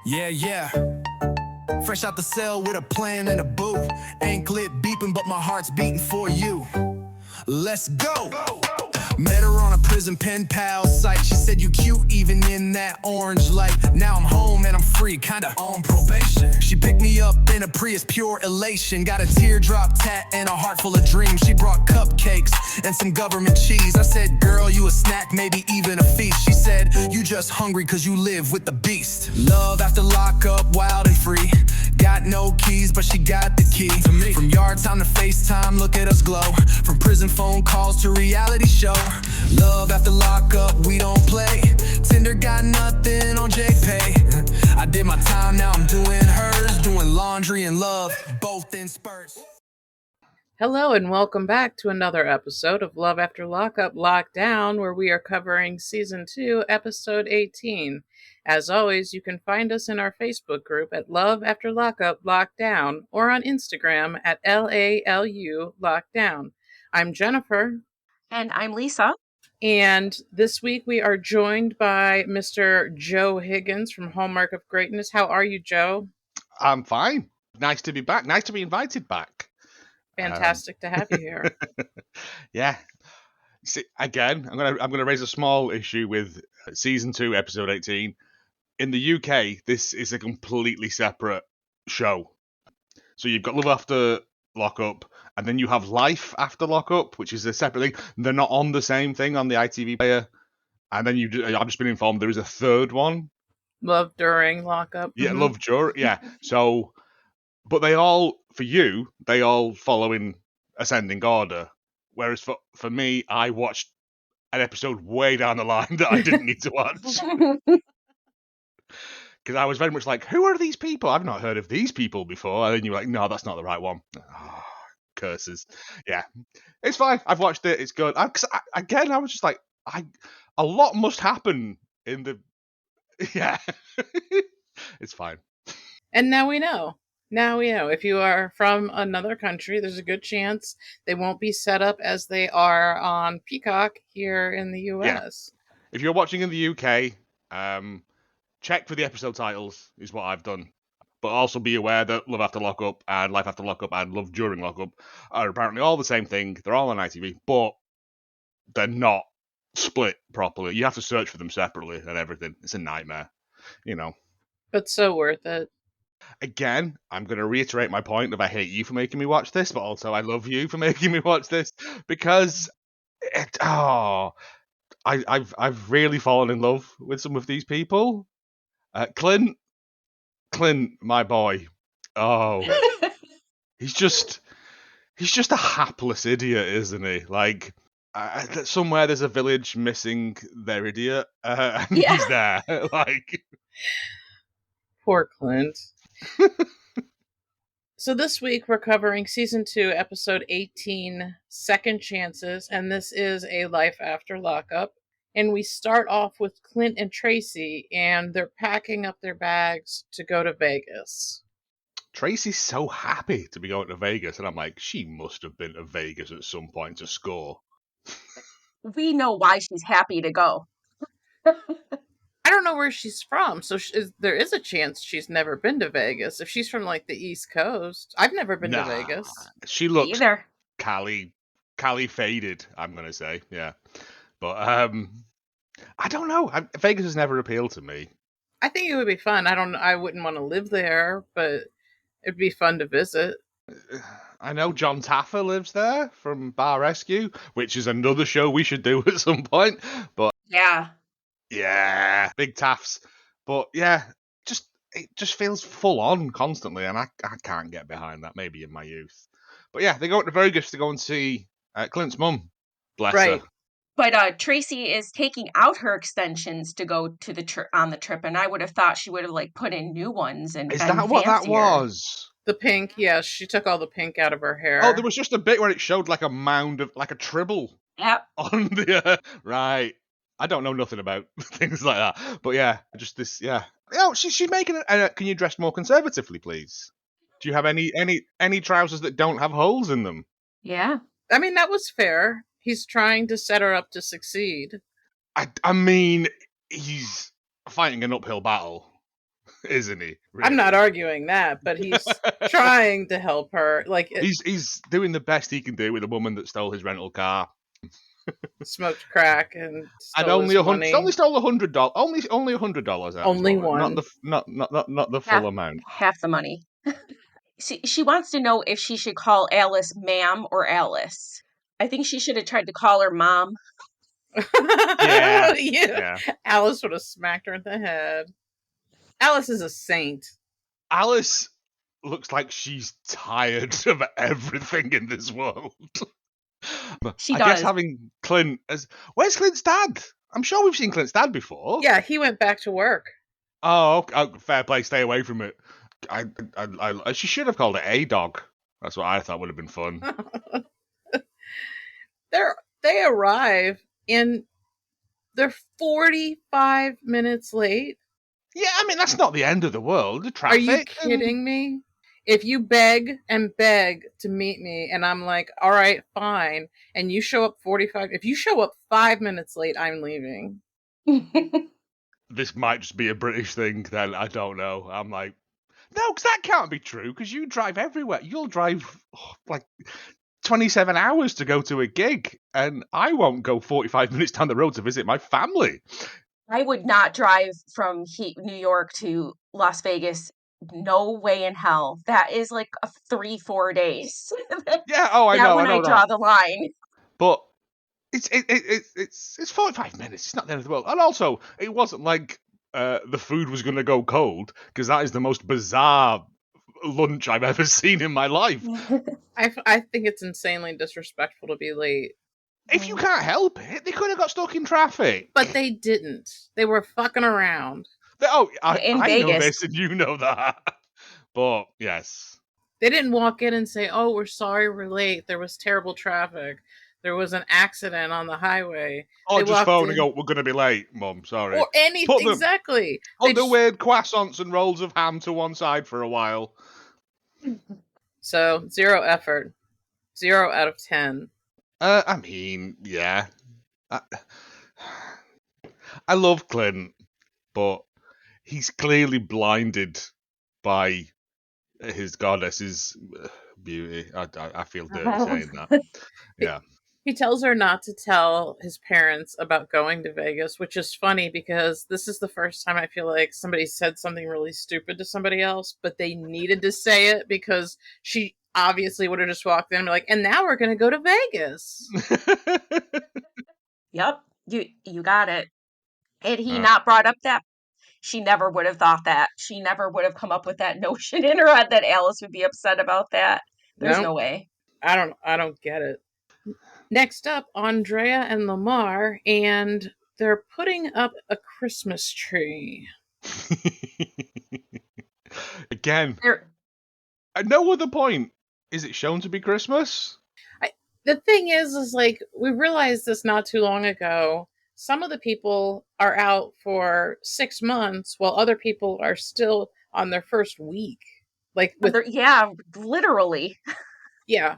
Yeah. Fresh out the cell with a plan and a boo. Ain't clip beeping, but my heart's beating for you. Let's go. Met her on a prison pen pal site. She said you cute even in that orange light. Now I'm home and I'm free, kinda on probation. She picked me up in a Prius, pure elation. Got a teardrop tat and a heart full of dreams. She brought cupcakes and some government cheese. I said, girl, you a snack, maybe even a feast. She said, you just hungry cause you live with the beast. Love after lockup, wild and free. Got no keys, but she got the key to me. From yard time to FaceTime, look at us glow. From prison phone calls to reality show. Love after lockup, we don't play. Tinder got nothing on JPay. I did my time, now I'm doing hers. Doing laundry and love, both in spurts. Hello and welcome back to another episode of Love After Lockup Lockdown, where we are covering Season 2, Episode 18. As always, you can find us in our Facebook group at Love After Lockup Lockdown or on Instagram at LALU Lockdown. I'm Jennifer. And I'm Lisa. And this week we are joined by Mr. Joe Higgins from Hallmark of Greatness. How are you, Joe? I'm fine. Nice to be back. Nice to be invited back. Fantastic to have you here. Yeah. See, again, I'm gonna raise a small issue with Season 2, Episode 18. In the UK, this is a completely separate show. So you've got Love After Lockup, and then you have Life After Lockup, which is a separate thing. They're not on the same thing on the ITV player. And then I've just been informed there is a third one. Love During Lockup. Yeah, Love During. Yeah. So, but they all follow in ascending order. Whereas for me, I watched an episode way down the line that I didn't need to watch. Because I was very much like, who are these people? I've not heard of these people before. And then you're like, no, that's not the right one. Oh, curses. Yeah. It's fine. I've watched it. It's good. I was just like, a lot must happen in the... Yeah. It's fine. And now we know. If you are from another country, there's a good chance they won't be set up as they are on Peacock here in the US. Yeah. If you're watching in the UK, check for the episode titles is what I've done. But also be aware that Love After Lockup and Life After Lockup and Love During Lockup are apparently all the same thing. They're all on ITV, but they're not split properly. You have to search for them separately and everything. It's a nightmare, you know. But so worth it. Again, I'm going to reiterate my point of I hate you for making me watch this, but also I love you for making me watch this because I've really fallen in love with some of these people. Clint, my boy. Oh, he's just a hapless idiot, isn't he? Like, somewhere there's a village missing their idiot, and he's there. Like, poor Clint. So this week we're covering Season 2, Episode 18, Second Chances, and this is a Life After Lockup. And we start off with Clint and Tracie, and they're packing up their bags to go to Vegas. Tracie's so happy to be going to Vegas, and I'm like, she must have been to Vegas at some point to score. We know why she's happy to go. I don't know where she's from, so there is a chance she's never been to Vegas. If she's from, like, the East Coast, I've never been to Vegas. She looks Cali faded, I'm going to say, yeah. But, I don't know. Vegas has never appealed to me. I think it would be fun. I wouldn't want to live there, but it'd be fun to visit. I know John Taffer lives there from Bar Rescue, which is another show we should do at some point. But yeah, big Taffs. But yeah, it just feels full on constantly, and I can't get behind that. Maybe in my youth, but yeah, they go to Vegas to go and see Clint's mum. Bless her. But Tracie is taking out her extensions to go to on the trip, and I would have thought she would have like put in new ones. And is that what that was? The pink, yes, she took all the pink out of her hair. Oh, there was just a bit where it showed like a mound of like a tribble. Yep. On the right. I don't know nothing about things like that, but yeah, just this, yeah. Oh, she's making it. Can you dress more conservatively, please? Do you have any trousers that don't have holes in them? Yeah. I mean, that was fair. He's trying to set her up to succeed. I mean, he's fighting an uphill battle. isn't he? I'm not really? arguing that, but he's trying to help her. Like, He's doing the best he can do with a woman that stole his rental car. smoked crack and And stole his only money. stole $100. Only $100 out of his Only wallet, one. not the full amount. Half the money. She wants to know if she should call Alice ma'am or Alice. I think she should have tried to call her mom. Yeah, Yeah. yeah. Alice would have smacked her in the head. Alice is a saint. Alice looks like she's tired of everything in this world. She I guess does. having Clint as where's Clint's dad? I'm sure we've seen Clint's dad before. Yeah, he went back to work. Oh, fair play. Stay away from it. She should have called it a dog. That's what I thought would have been fun. They arrive and they're 45 minutes late. Yeah, I mean that's not the end of the world. The Are traffic. you kidding me? If you beg and beg to meet me and I'm like, all right, fine, and you show up 45, if you show up 5 minutes late, I'm leaving. This might just be a British thing. Then I don't know. I'm like, no, because that can't be true. Because you drive everywhere. You'll drive like 27 hours to go to a gig, and I won't go 45 minutes down the road to visit my family. I would not drive from New York to Las Vegas. No way in hell. That is like 3-4 days. Yeah. Oh, I know. When I draw the line. But it's 45 minutes. It's not the end of the world. And also, it wasn't like the food was going to go cold, because that is the most bizarre lunch I've ever seen in my life. I think it's insanely disrespectful to be late. If you can't help it, they could have got stuck in traffic. But they didn't. They were fucking around. In I know Vegas. this and you know that. But, yes. They didn't walk in and say, oh, we're sorry we're late. There was terrible traffic. There was an accident on the highway. Or They just walked phone in- and go, we're going to be late, Mum, sorry. Or anything, exactly. Put the weird croissants and rolls of ham to one side for a while. So, 0 effort. 0 out of 10. I mean, yeah. I love Clint, but he's clearly blinded by his goddess's beauty. I feel dirty saying that. Yeah. He tells her not to tell his parents about going to Vegas, which is funny because this is the first time I feel like somebody said something really stupid to somebody else, but they needed to say it because she obviously would have just walked in and be like, and now we're going to go to Vegas. Yep, you got it. Had he not brought up that, she never would have thought that. She never would have come up with that notion in her head that Alice would be upset about that. There's no way. I don't get it. Next up, Andrea and Lamar, and they're putting up a Christmas tree. Again, at no other point is it shown to be Christmas. The thing is like, we realized this not too long ago. Some of the people are out for 6 months while other people are still on their first week. Like, literally. Yeah.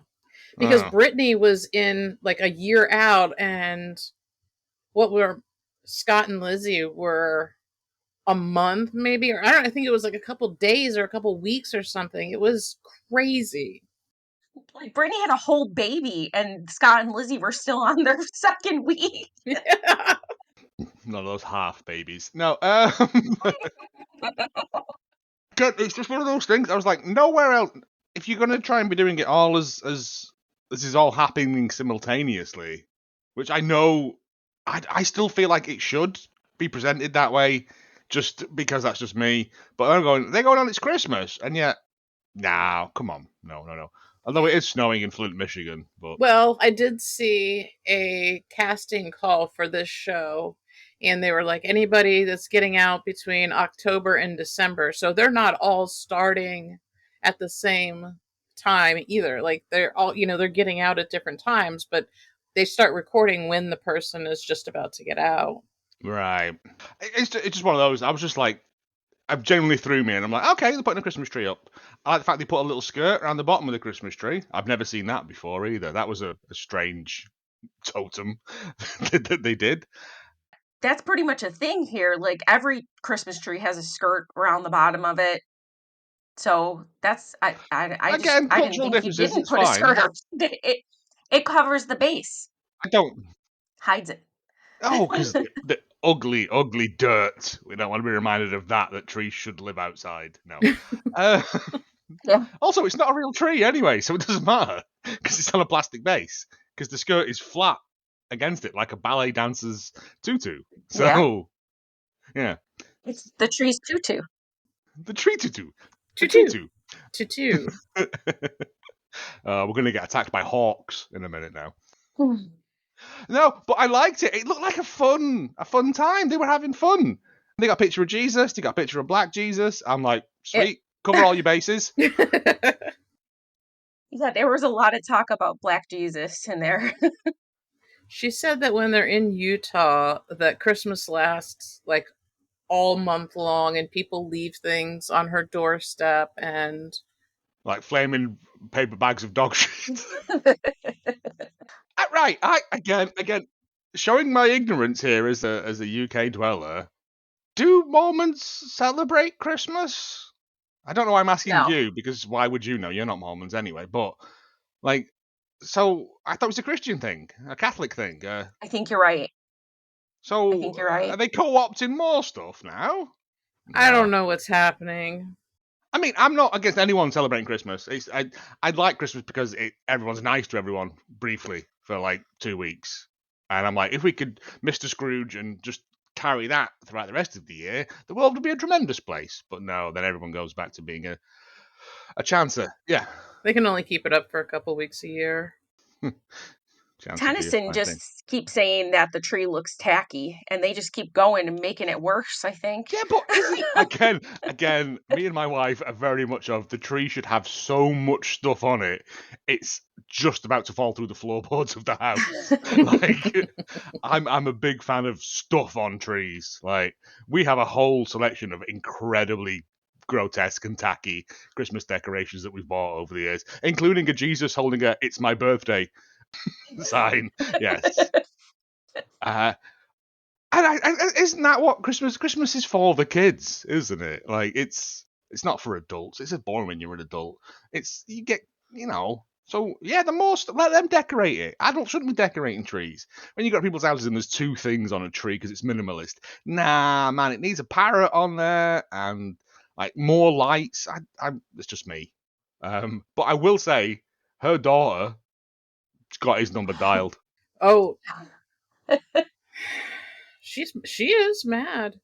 Because Brittany was in like a year out, and Scott and Lizzie were a month maybe, or I think it was like a couple days or a couple weeks or something. It was crazy. Like, Brittany had a whole baby, and Scott and Lizzie were still on their second week. None of those half babies. No, it's just one of those things. I was like, nowhere else. If you're going to try and be doing it all as this is all happening simultaneously, which I know, I still feel like it should be presented that way, just because that's just me. But they're going on, it's Christmas, and yet, nah, come on, no. Although it is snowing in Flint, Michigan. But well, I did see a casting call for this show, and they were like, anybody that's getting out between October and December. So they're not all starting at the same time either. Like, they're all, they're getting out at different times, but they start recording when the person is just about to get out. Right. It's just one of those. I was just like, I've genuinely threw me, and I'm like, okay, they're putting a Christmas tree up. I like the fact they put a little skirt around the bottom of the Christmas tree. I've never seen that before either. That was a strange totem that they did. that's pretty much a thing here. Like every Christmas tree has a skirt around the bottom of it. So that's I Again, didn't cultural think you differences, didn't it's put a fine. skirt on it covers the base, I don't. hides it. Oh, because the ugly, ugly dirt. We don't want to be reminded of that trees should live outside. No. Uh, Yeah. also, it's not a real tree anyway, so it doesn't matter because it's on a plastic base. Because the skirt is flat against it, like a ballet dancer's tutu. So, yeah. It's the tree's tutu. The tree tutu. The Tutu. tutu. Tutu. We're going to get attacked by hawks in a minute now. Hmm. No, but I liked it. It looked like a fun time. They were having fun. They got a picture of Jesus. They got a picture of Black Jesus. I'm like, sweet, cover all your bases. Yeah, there was a lot of talk about Black Jesus in there. She said that when they're in Utah, that Christmas lasts like all month long, and people leave things on her doorstep, and Like flaming paper bags of dog shit. Right. Again, showing my ignorance here as a UK dweller. Do Mormons celebrate Christmas? I don't know why I'm asking No, you, because why would you know? You're not Mormons anyway. But, like, so I thought it was a Christian thing, a Catholic thing. I think you're right. I So think you're right. are they co-opting more stuff now? I don't No. know what's happening. I mean, I'm not against anyone celebrating Christmas. I like Christmas because everyone's nice to everyone briefly for like 2 weeks. And I'm like, if we could Mr. Scrooge and just carry that throughout the rest of the year, the world would be a tremendous place. But no, then everyone goes back to being a chancer. Yeah. They can only keep it up for a couple weeks a year. Chancer be a Tennyson fine thing. just keeps saying that the tree looks tacky, and they just keep going and making it worse, I think. Yeah, but isn't again, me and my wife are very much of the tree should have so much stuff on it, it's just about to fall through the floorboards of the house. Like, I'm a big fan of stuff on trees. Like, we have a whole selection of incredibly grotesque and tacky Christmas decorations that we've bought over the years, including a Jesus holding a "It's my birthday" sign. Yes. And isn't that what Christmas is for the kids, isn't it? Like it's not for adults. It's boring when you're an adult. It's you get So yeah, the most let them decorate it. Adults shouldn't be decorating trees. When you got people's houses and there's 2 things on a tree because it's minimalist. Nah, man, it needs a parrot on there and like more lights. It's just me. But I will say, her daughter got his number dialed. Oh, she is mad.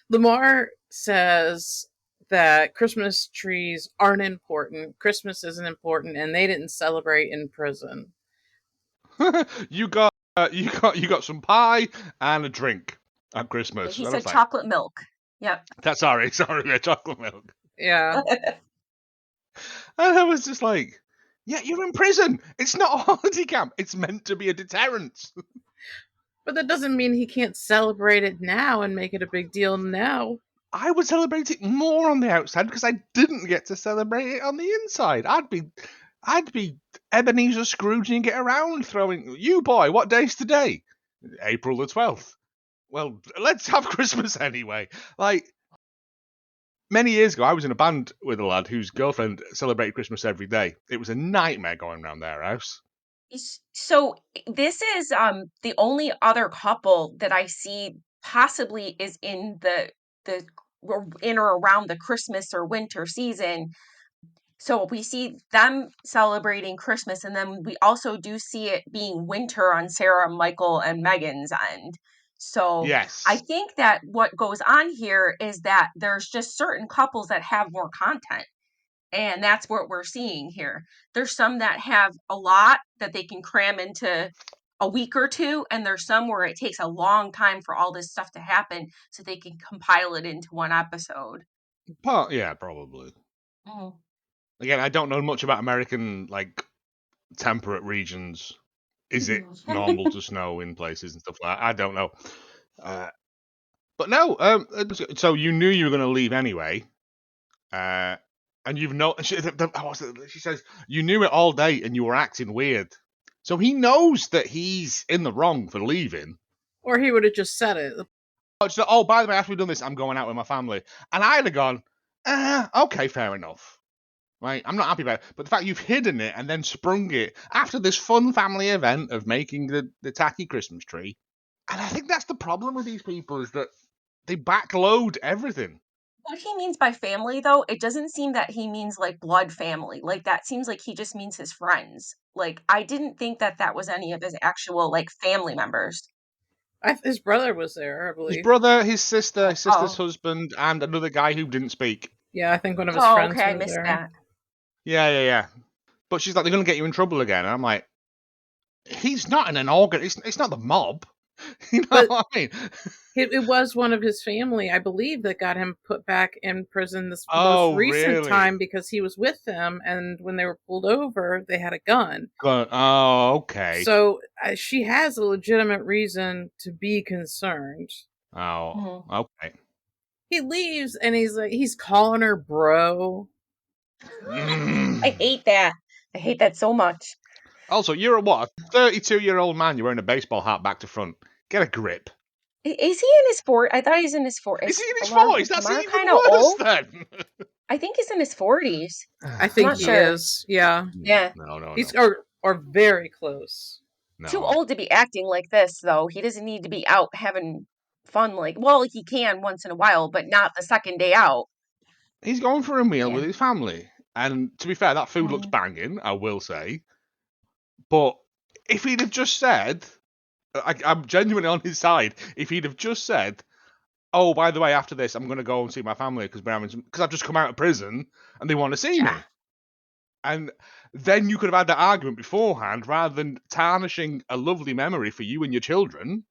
Lamar says that Christmas trees aren't important. Christmas isn't important, and they didn't celebrate in prison. you got some pie and a drink at Christmas. He I said was like, chocolate milk. Yep. that's sorry, yeah, chocolate milk. Yeah. And I was just like, yeah, you're in prison. It's not a holiday camp. It's meant to be a deterrent. But that doesn't mean he can't celebrate it now and make it a big deal now. I would celebrate it more on the outside because I didn't get to celebrate it on the inside. I'd be Ebenezer Scrooge and get around throwing, you boy, what day's today? April the 12th. Well, let's have Christmas anyway. Like, many years ago, I was in a band with a lad whose girlfriend celebrated Christmas every day. It was a nightmare going around their house. So this is the only other couple that I see possibly is in the in or around the Christmas or winter season. So we see them celebrating Christmas, and then we also do see it being winter on Sarah, Michael, and Megan's end. So I Yes. think that what goes on here is that there's just certain couples that have more content. And that's what we're seeing here. There's some that have a lot that they can cram into a week or two, and there's some where it takes a long time for all this stuff to happen so they can compile it into one episode. Yeah, probably. Mm. Again, I don't know much about American, like, temperate regions. Is it normal to snow in places and stuff like that? I don't know. But no, so you knew you were going to leave anyway. And you've not. She says you knew it all day, and you were acting weird. So he knows that he's in the wrong for leaving. Or he would have just said it. So, oh, by the way, after we've done this, I'm going out with my family. And I'd have gone, okay, fair enough. Right, I'm not happy about it. But the fact you've hidden it and then sprung it after this fun family event of making the tacky Christmas tree. And I think that's the problem with these people is that they backload everything. What he means by family, though, it doesn't seem that he means like blood family. Like that seems like he just means his friends. Like I didn't think that that was any of his actual like family members. His brother was there, I His believe. brother, his sister's Oh. husband, and another guy who didn't speak. Yeah, I think one of his Oh, friends okay, I was missed there. that. Yeah. But she's like, they're going to get you in trouble again. And I'm like, he's not in an organ. It's not the mob. You know But- what I mean? It was one of his family, I believe, that got him put back in prison this Oh, most recent really? time because he was with them, and when they were pulled over, they had a gun. Oh, okay. So she has a legitimate reason to be concerned. Oh, okay. He leaves, and he's calling her bro. I hate that. I hate that so much. Also, you're a 32-year-old man. You're wearing a baseball hat back to front. Get a grip. Is he in his 40s? I thought he's in his 40s. Is he in his Lamar, 40s? That's Lamar even kind of worse old. then. I think he's in his 40s. I think not he sure. is. Yeah. Yeah. No. He's or very close. No. Too old to be acting like this, though. He doesn't need to be out having fun. Well, he can once in a while, but not the second day out. He's going for a meal Yeah. with his family. And to be fair, that food looks banging, I will say. But if he'd have just said, I'm genuinely on his side, if he'd have just said, oh, by the way, after this, I'm going to go and see my family because I've just come out of prison and they want to see me. And then you could have had that argument beforehand rather than tarnishing a lovely memory for you and your children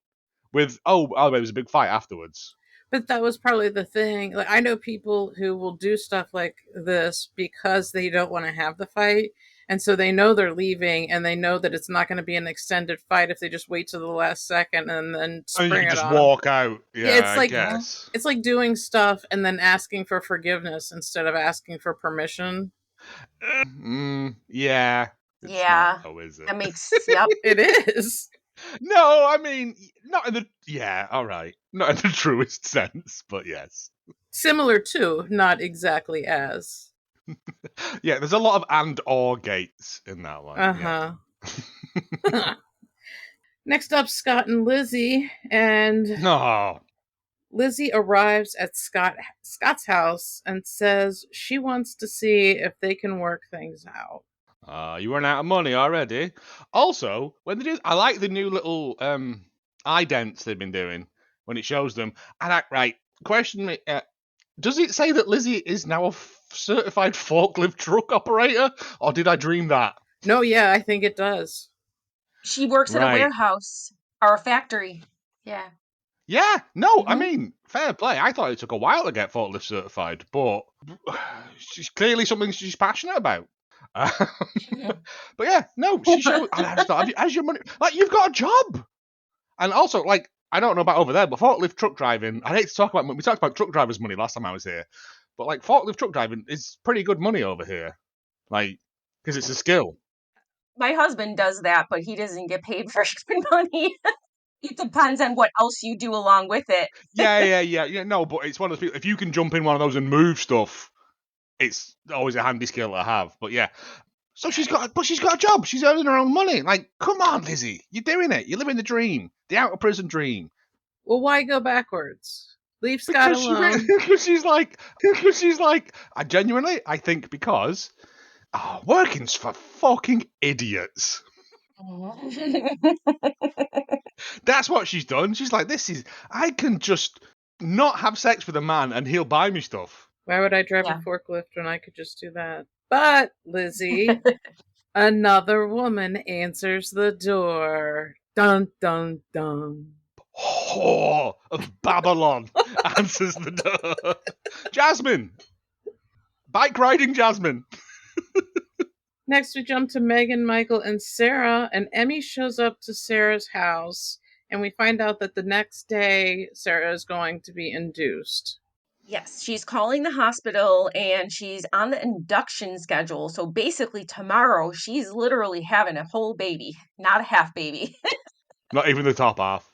with, oh, by the way, there was a big fight afterwards. But that was probably the thing. Like, I know people who will do stuff like this because they don't want to have the fight. And so they know they're leaving and they know that it's not going to be an extended fight if they just wait to the last second and then spring And you it just on walk out. Yeah, it's like, I guess. It's like doing stuff and then asking for forgiveness instead of asking for permission. Yeah. It's not, though, is it? That makes, yep. It is. No, I mean, not in the, yeah, all right. Not in the truest sense, but yes. Similar to, not exactly as. Yeah, there's a lot of and or gates in that one. Uh-huh. Yeah. Next up, Scott and Lizzie, and No. Lizzie arrives at Scott's house and says she wants to see if they can work things out. You run out of money already. Also, when they do, I like the new little idents they've been doing when it shows them. And right, question me, does it say that Lizzie is now a certified forklift truck operator, or did I dream that? No, yeah, I think it does. She works at a warehouse or a factory. Yeah. Yeah, no, I mean, fair play. I thought it took a while to get forklift certified, but she's clearly something she's passionate about. But yeah, no, she showed. And I just thought, has your money? Like, you've got a job. And also, like, I don't know about over there, but forklift truck driving, I hate to talk about, we talked about truck drivers' money last time I was here, but like, forklift truck driving is pretty good money over here. Like, because it's a skill. My husband does that, but he doesn't get paid for good money. It depends on what else you do along with it. Yeah. No, but it's one of those people. If you can jump in one of those and move stuff, it's always a handy skill to have. But yeah, so she's got a job. She's earning her own money. Like, come on, Lizzie, you're doing it. You're living the dream, the out of prison dream. Well, why go backwards? Leave Scott alone. Because she's like, I genuinely, I think because working's for fucking idiots. That's what she's done. She's like, I can just not have sex with a man and he'll buy me stuff. Why would I drive a forklift when I could just do that? But, Lizzie, another woman answers the door. Dun, dun, dun. Whore of Babylon answers the door. Jasmine. Bike riding Jasmine. Next, we jump to Megan, Michael, and Sarah, and Emmy shows up to Sarah's house, and we find out that the next day, Sarah is going to be induced. Yes, she's calling the hospital, and she's on the induction schedule. So basically, tomorrow, she's literally having a whole baby, not a half baby. Not even the top half.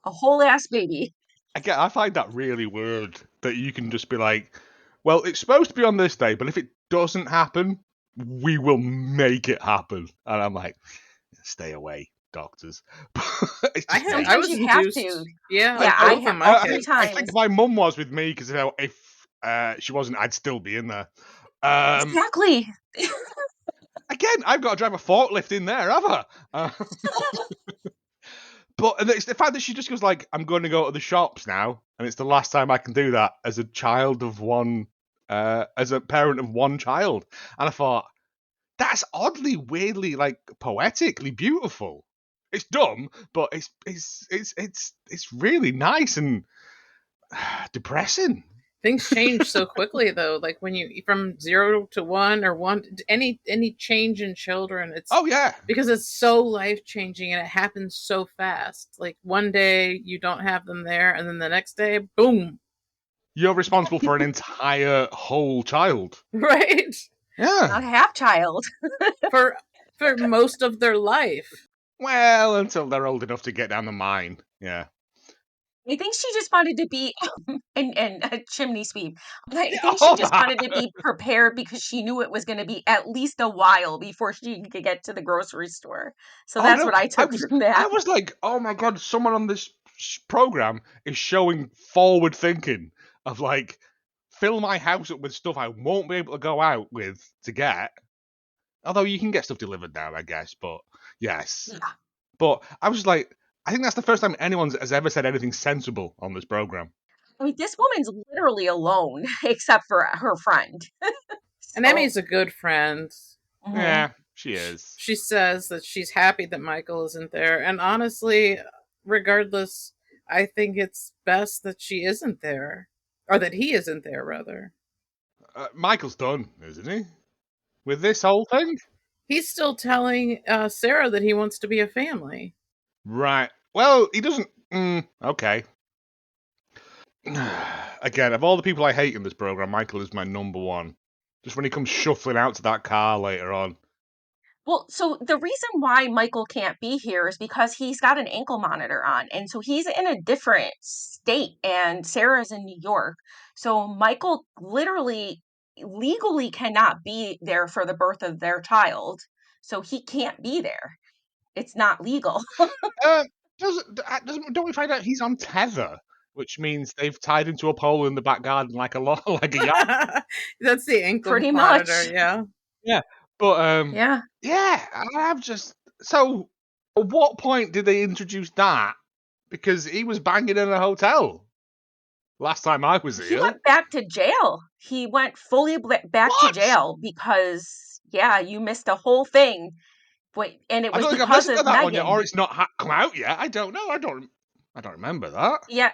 A whole ass baby. Again, I find that really weird that you can just be like, well, it's supposed to be on this day, but if it doesn't happen, we will make it happen. And I'm like, stay away, doctors. It's just me. I Sometimes was you have to. induced. Yeah, Yeah, on I both have of my every kids. I time. think my mum was with me because if she wasn't, I'd still be in there. Exactly. Again, I've got to drive a forklift in there, have I? But and it's the fact that she just goes like, "I'm going to go to the shops now," and it's the last time I can do that as a child of one, as a parent of one child. And I thought that's oddly, weirdly, like poetically beautiful. It's dumb, but it's really nice and depressing. Things change so quickly though. Like when you from 0 to 1 or 1 any change in children, it's Oh yeah, because it's so life changing and it happens so fast. Like one day you don't have them there, and then the next day, boom, you're responsible for an entire whole child. right? A Yeah. half child. For most of their life. Well, until they're old enough to get down the mine. Yeah. I think she just wanted to be and a chimney sweep. But I Yeah, think she all just that. wanted to be prepared because she knew it was going to be at least a while before she could get to the grocery store. So Oh that's no, what I took from that. I was like, oh my god, someone on this program is showing forward thinking of like fill my house up with stuff I won't be able to go out with to get. Although you can get stuff delivered now, I guess. But yes, Yeah. but I was like, I think that's the first time anyone has ever said anything sensible on this program. I mean, this woman's literally alone except for her friend. And So, Emmy's a good friend. mhm. Yeah, she is. She says that she's happy that Michael isn't there. And honestly, regardless, I think it's best that she isn't there. Or that he isn't there, rather. Michael's done, isn't he? With this whole thing? He's still telling Sarah that he wants to be a family. Right. Well, he doesn't. Okay. Again, of all the people I hate in this program, Michael is my number one. Just when he comes shuffling out to that car later on. Well, so the reason why Michael can't be here is because he's got an ankle monitor on. And so he's in a different state, and Sarah's in New York. So Michael literally, legally cannot be there for the birth of their child. So he can't be there. It's not legal. Uh, don't we find out he's on tether, which means they've tied him to a pole in the back garden like a like a yacht. That's the ankle Pretty monitor, much. yeah. Yeah, but Yeah. yeah, I'm just so. At what point did they introduce that? Because he was banging in a hotel last time I was He here. went back to jail. He went fully back to What? jail because, yeah, you missed a whole thing. Wait, and it I was don't think I've because listened to of that one yet, or Megan. it's not come out yet. I don't know. I don't remember that. Yeah,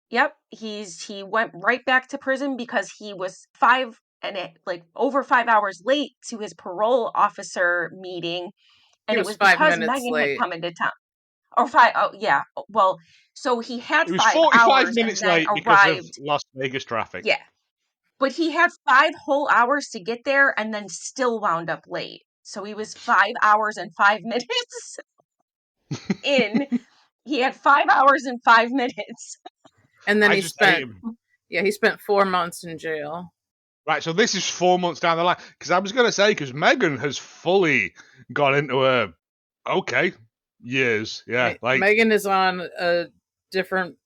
yep. He went right back to prison because he was like over 5 hours late to his parole officer meeting, He and it was was 5 because minutes Megan had late. come into town. Or five, oh yeah. Well, so he had It was five 45 hours and minutes then late because of arrived. Las Vegas traffic. Yeah, but he had 5 whole hours to get there and then still wound up late. So he was 5 hours and 5 minutes in. He had 5 hours and 5 minutes. And then I he just hate spent, him. yeah, he spent 4 months in jail. Right, so this is 4 months down the line. Because I was going to say, because Megan has fully got into a, okay, years. Yeah, like, Megan is on a different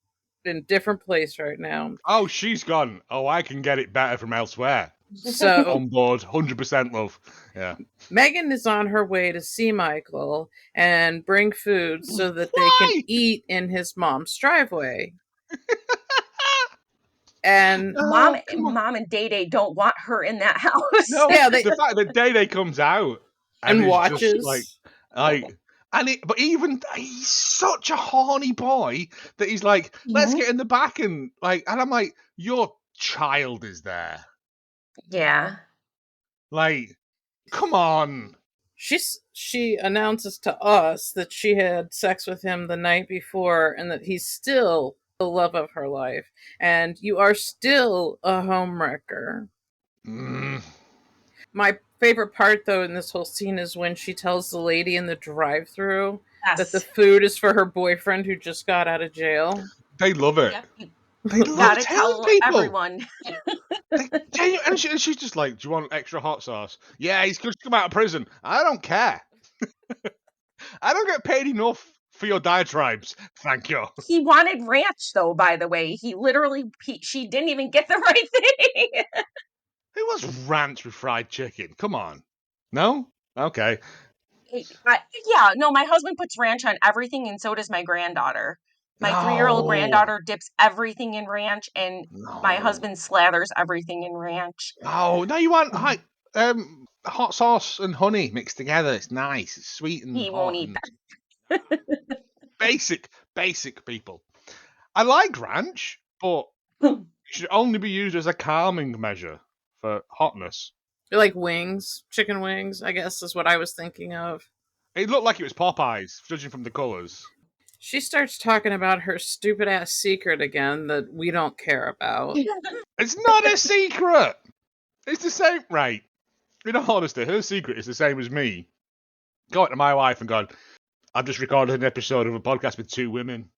place right now. oh, she's gone. Oh, I can get it better from elsewhere. So On board, 100% love. Yeah. Megan is on her way to see Michael and bring food so that they can Why? eat in his mom's driveway. And mom Oh, come on. mom and Day Day don't want her in that house. No, yeah, they the fact that Day Day comes out and and is just watches. like, but even he's such a horny boy that he's like, let's Mhm. get in the back and like, and I'm like, your child is there. Yeah. Like, come on. She announces to us that she had sex with him the night before and that he's still the love of her life. And you are still a homewrecker. Mm. My favorite part, though, in this whole scene is when she tells the lady in the drive-through That the Yes. food is for her boyfriend who just got out of jail. They love it. Yep. You They love gotta telling tell people. everyone. And she's just like, do you want extra hot sauce? Yeah, he's just come out of prison. I don't care. I don't get paid enough for your diatribes. Thank you. He wanted ranch, though, by the way. She didn't even get the right thing. Who wants ranch with fried chicken? Come on. No? Okay. Yeah, no, my husband puts ranch on everything, and so does my granddaughter. My 3-year-old No. granddaughter dips everything in ranch, and my No. husband slathers everything in ranch. No. No, you want hot sauce and honey mixed together. It's nice. It's sweet and He won't hot eat and basic people. I like ranch, but that. it should only be used as a calming measure for hotness. Like wings, chicken wings, I guess is what I was thinking of. It looked like it was Popeyes, judging from the colours. She starts talking about her stupid ass secret again that we don't care about. It's not a secret! It's the same, right? In all honesty, her secret is the same as me. Going to my wife and going, I've just recorded an episode of a podcast with 2 women.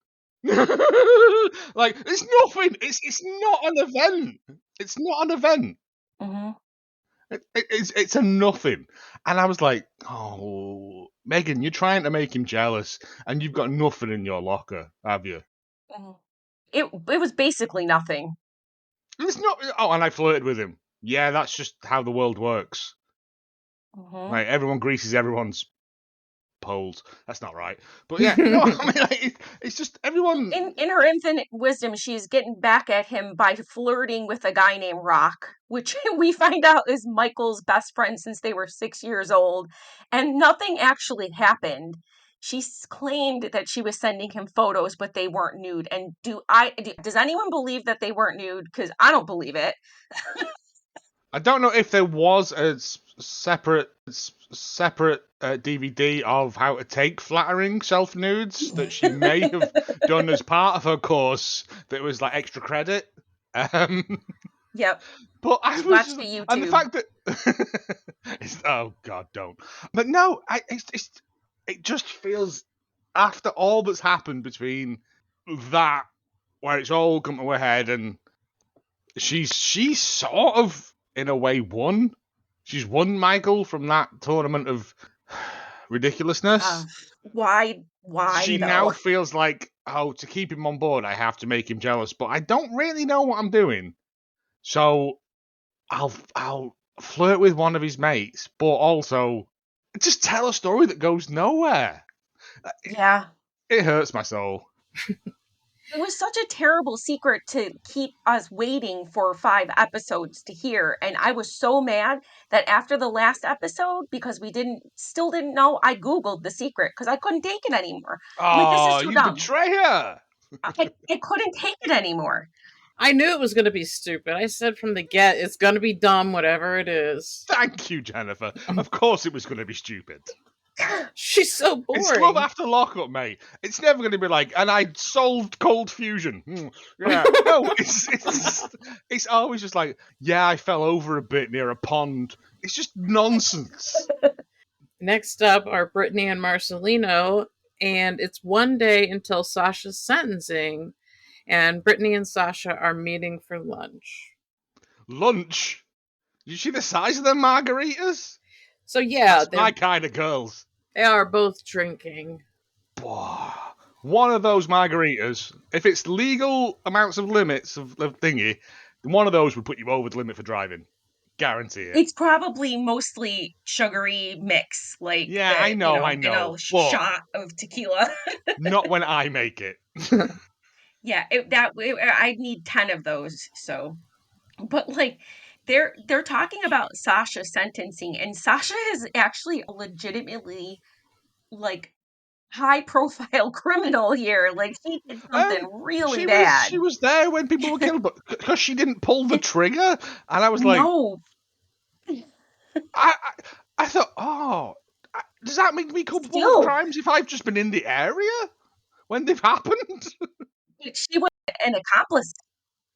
Like, it's nothing. It's not an event. It's not an event. Mhm. It's a nothing. And I was like, oh, Megan, you're trying to make him jealous, and you've got nothing in your locker, have you? Mhm. It was basically nothing. It's not. Oh, and I flirted with him. Yeah, that's just how the world works. Mhm. Like, everyone greases everyone's poles. That's not right. But yeah, no, I mean, like, it's just everyone. In her infinite wisdom, she's getting back at him by flirting with a guy named Rock, which we find out is Michael's best friend since they were 6 years old, and nothing actually happened. She claimed that she was sending him photos, but they weren't nude. And does anyone believe that they weren't nude? Because I don't believe it. I don't know if there was a separate DVD of how to take flattering self nudes that she may have done as part of her course that was like extra credit. Yep. But I was Watch just, the and the YouTube. fact that oh god, don't. But no, it just feels after all that's happened between that where it's all come to a head and she's sort of in a way won. She's won Michael from that tournament of ridiculousness. Why She now though? feels like, oh, to keep him on board, I have to make him jealous, but I don't really know what I'm doing. So I'll flirt with one of his mates, but also just tell a story that goes nowhere. Yeah. It hurts my soul. It was such a terrible secret to keep us waiting for 5 episodes to hear. And I was so mad that after the last episode, because we still didn't know, I Googled the secret because I couldn't take it anymore. I'm like, this is Oh, too you dumb. betrayer! I couldn't take it anymore. I knew it was going to be stupid. I said from the get, it's going to be dumb, whatever it is. Thank you, Jennifer. Of course it was going to be stupid. She's so boring. It's love after lockup, mate. It's never going to be like, and I solved cold fusion. Yeah, no, it's always just like, yeah, I fell over a bit near a pond. It's just nonsense. Next up are Brittany and Marcelino, and it's one day until Sasha's sentencing, and Brittany and Sascha are meeting for lunch. Lunch? Did you see the size of them margaritas? So yeah, That's my kind of girls. they are both drinking. Boah. One of those margaritas, if it's legal amounts of limits of thingy, one of those would put you over the limit for driving. Guarantee it. It's probably mostly sugary mix, like Yeah, I know, but shot of tequila. not when I make it. Yeah, I need 10 of those. So, but like they're talking about Sasha's sentencing, and Sasha is actually a legitimately like high profile criminal here. Like he did something really bad. She was there when people were killed, but because she didn't pull the trigger, and I was like, No, I, I thought, oh, does that make me culpable of still, crimes if I've just been in the area when they've happened? she was an accomplice.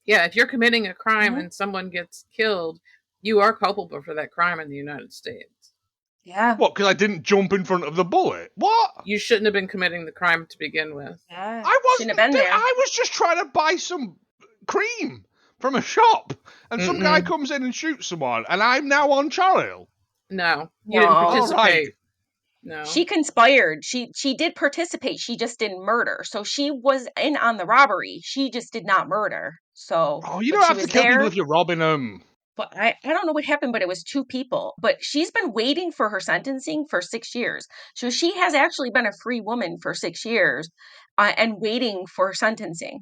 Yeah, if you're committing a crime Mhm. and someone gets killed, you are culpable for that crime in the United States. Yeah. What, because I didn't jump in front of the bullet? What? You shouldn't have been committing the crime to begin with. Yeah. I Shouldn't have wasn't. been there. I was just trying to buy some cream from a shop, and some guy Mm-mm. comes in and shoots someone, and I'm now on trial. No, you didn't No. All right. participate. No. She conspired. She did participate. She just didn't murder. So she was in on the robbery. She just did not murder. So, Oh, you but don't she have to was kill people there. if you're robbing them. But I don't know what happened, but it was 2 people. But she's been waiting for her sentencing for 6 years. So she has actually been a free woman for 6 years, and waiting for her sentencing.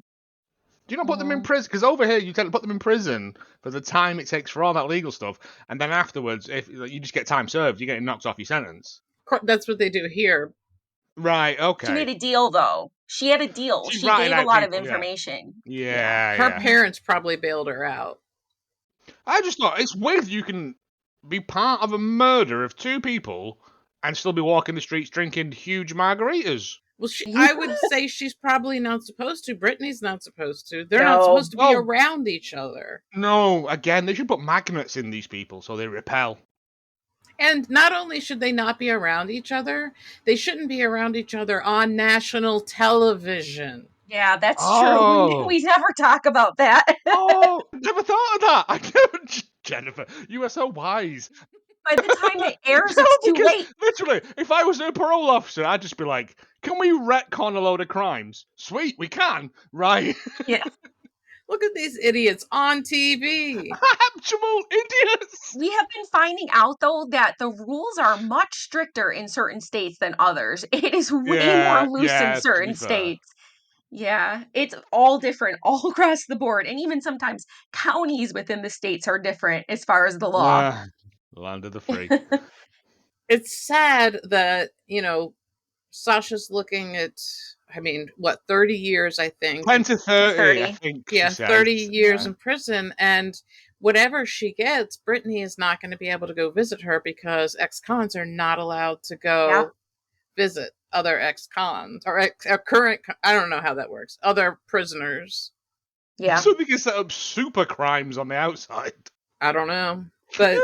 Do you not put them in Mhm. prison? Because over here, you tend to put them in prison for the time it takes for all that legal stuff, and then afterwards, if you just get time served, you're getting knocked off your sentence. That's what they do here. Right. She made Okay. a deal, though. She had a deal. She She ratted gave a out lot of people. Yeah. information. Yeah. Yeah. Her Yeah. parents probably bailed her out. I just thought it's weird you can be part of a murder of 2 people and still be walking the streets drinking huge margaritas. Well, I would say she's probably not supposed to. Brittany's not supposed to. They're not No. supposed to be Oh around each other. no! Again, they should put magnets in these people so they repel. And not only should they not be around each other, they shouldn't be around each other on national television. Yeah, that's true. Oh. We never talk about that. Oh, never thought of that. I never, Jennifer, you are so wise. By the time it airs, No, it's too because late. literally, if I was a parole officer, I'd just be like, "Can we retcon a load of crimes?" Sweet, we can. Right? Yeah. Look at these idiots on TV. Actual idiots. We have been finding out, though, that the rules are much stricter in certain states than others. It is way more Yeah, loose in yeah. To be certain fair, states. Yeah, it's all different all across the board. And even sometimes counties within the states are different as far as the law. land of the free. It's sad that, Sasha's looking at, 30 years, I think. 10 to 30, I 30. think she Yeah, says. 30 years in prison. And whatever she gets, Brittany is not going to be able to go visit her because ex-cons are not allowed to Yeah. go visit other ex-cons or current, I don't know how that works, other prisoners. Yeah. So they can set up super crimes on the outside. I don't know. But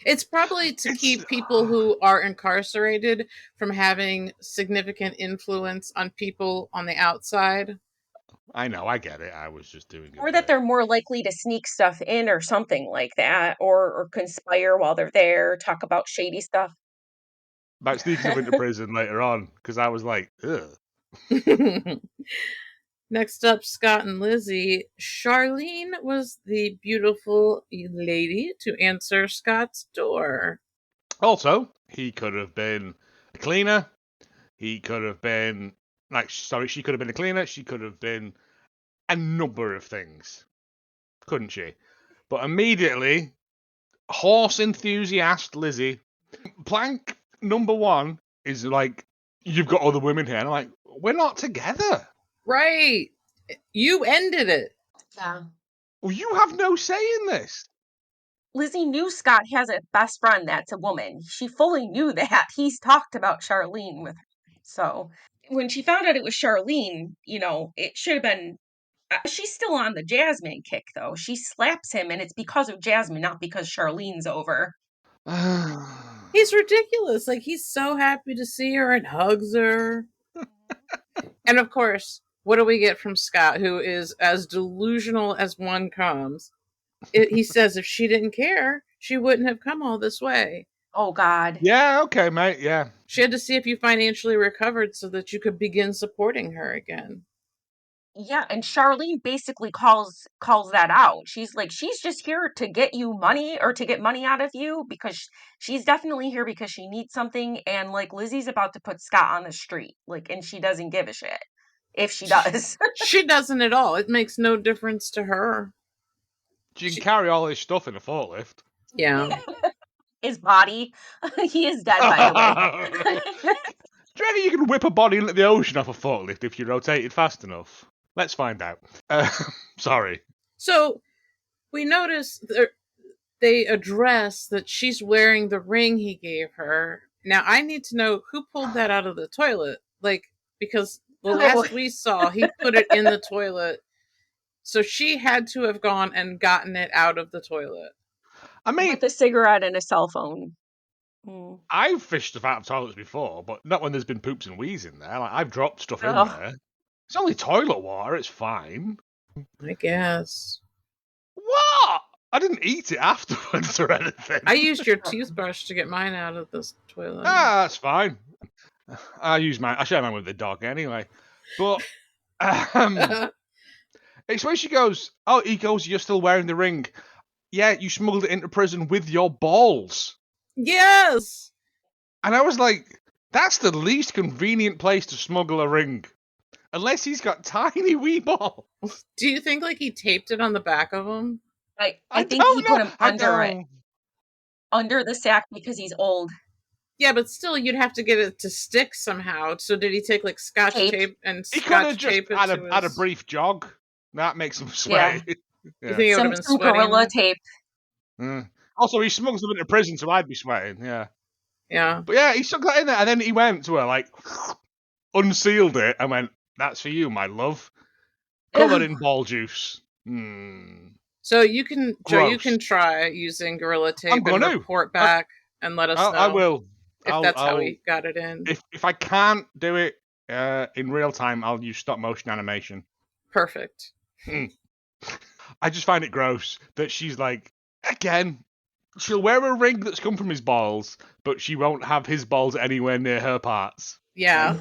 it's probably to keep people who are incarcerated from having significant influence on people on the outside. I know, I get it. I was just doing it. Or that they're more likely to sneak stuff in or something like that, or conspire while they're there, talk about shady stuff. About sneaking stuff into prison later on, because I was like, ugh. Next up, Scott and Lizzie. Charlene was the beautiful lady to answer Scott's door. Also, he could have been a cleaner. He could have been, she could have been a cleaner. She could have been a number of things, couldn't she? But immediately, horse enthusiast Lizzie, plank number 1 is like, you've got other women here. And I'm like, we're not together. Right. You ended it. Yeah. Well, you have no say in this. Lizzie knew Scott has a best friend that's a woman. She fully knew that. He's talked about Charlene with her. So when she found out it was Charlene, it should have been. She's still on the Jasmine kick, though. She slaps him, and it's because of Jasmine, not because Charlene's over. He's ridiculous. Like, he's so happy to see her and hugs her. And of course, what do we get from Scott, who is as delusional as one comes? He says if she didn't care, she wouldn't have come all this way. Oh, God. Yeah, okay, mate, yeah. She had to see if you financially recovered so that you could begin supporting her again. Yeah, and Charlene basically calls that out. She's like, she's just here to get you money or to get money out of you because she's definitely here because she needs something. And like Lizzie's about to put Scott on the street, like, and she doesn't give a shit if she does. She doesn't at all. It makes no difference to her. She can carry all his stuff in a forklift. Yeah. His body, he is dead, by the way. Do you reckon you can whip a body into the ocean off a forklift if you rotate it fast enough? Let's find out. Sorry. So we notice they address that she's wearing the ring he gave her. Now I need to know who pulled that out of the toilet. Like, because the last we saw, he put it in the toilet. So she had to have gone and gotten it out of the toilet. I mean, With a cigarette and a cell phone. Mm. I've fished stuff out of toilets before, but not when there's been poops and wheeze in there. Like, I've dropped stuff in Oh, there. It's only toilet water. It's fine. I guess. What? I didn't eat it afterwards or anything. I used your toothbrush to get mine out of this toilet. That's fine. I share mine with the dog anyway. But it's when she goes, you're still wearing the ring. Yeah, you smuggled it into prison with your balls. Yes! And I was like, that's the least convenient place to smuggle a ring. Unless he's got tiny wee balls. Do you think like he taped it on the back of him? I think he put him under it, don't. under the sack because he's old. Yeah, but still, you'd have to get it to stick somehow. So did he take like scotch tape and He could have scotch just tape it had to a his... brief jog. That makes him sweaty. You think it would have been Some sweaty gorilla enough? tape. Also, he smuggles them into prison, so I'd be sweating. Yeah. Yeah. But yeah, he stuck that in there, and then he went to her, like, unsealed it, and went, "That's for you, my love. Covered in ball juice." So you can, Joe, you Gross. can try using gorilla tape I'm and gonna. report back and let us know. I will. If that's how he got it in. If I can't do it in real time, I'll use stop motion animation. Perfect. I just find it gross that she's like, again, she'll wear a ring that's come from his balls, but she won't have his balls anywhere near her parts. Yeah.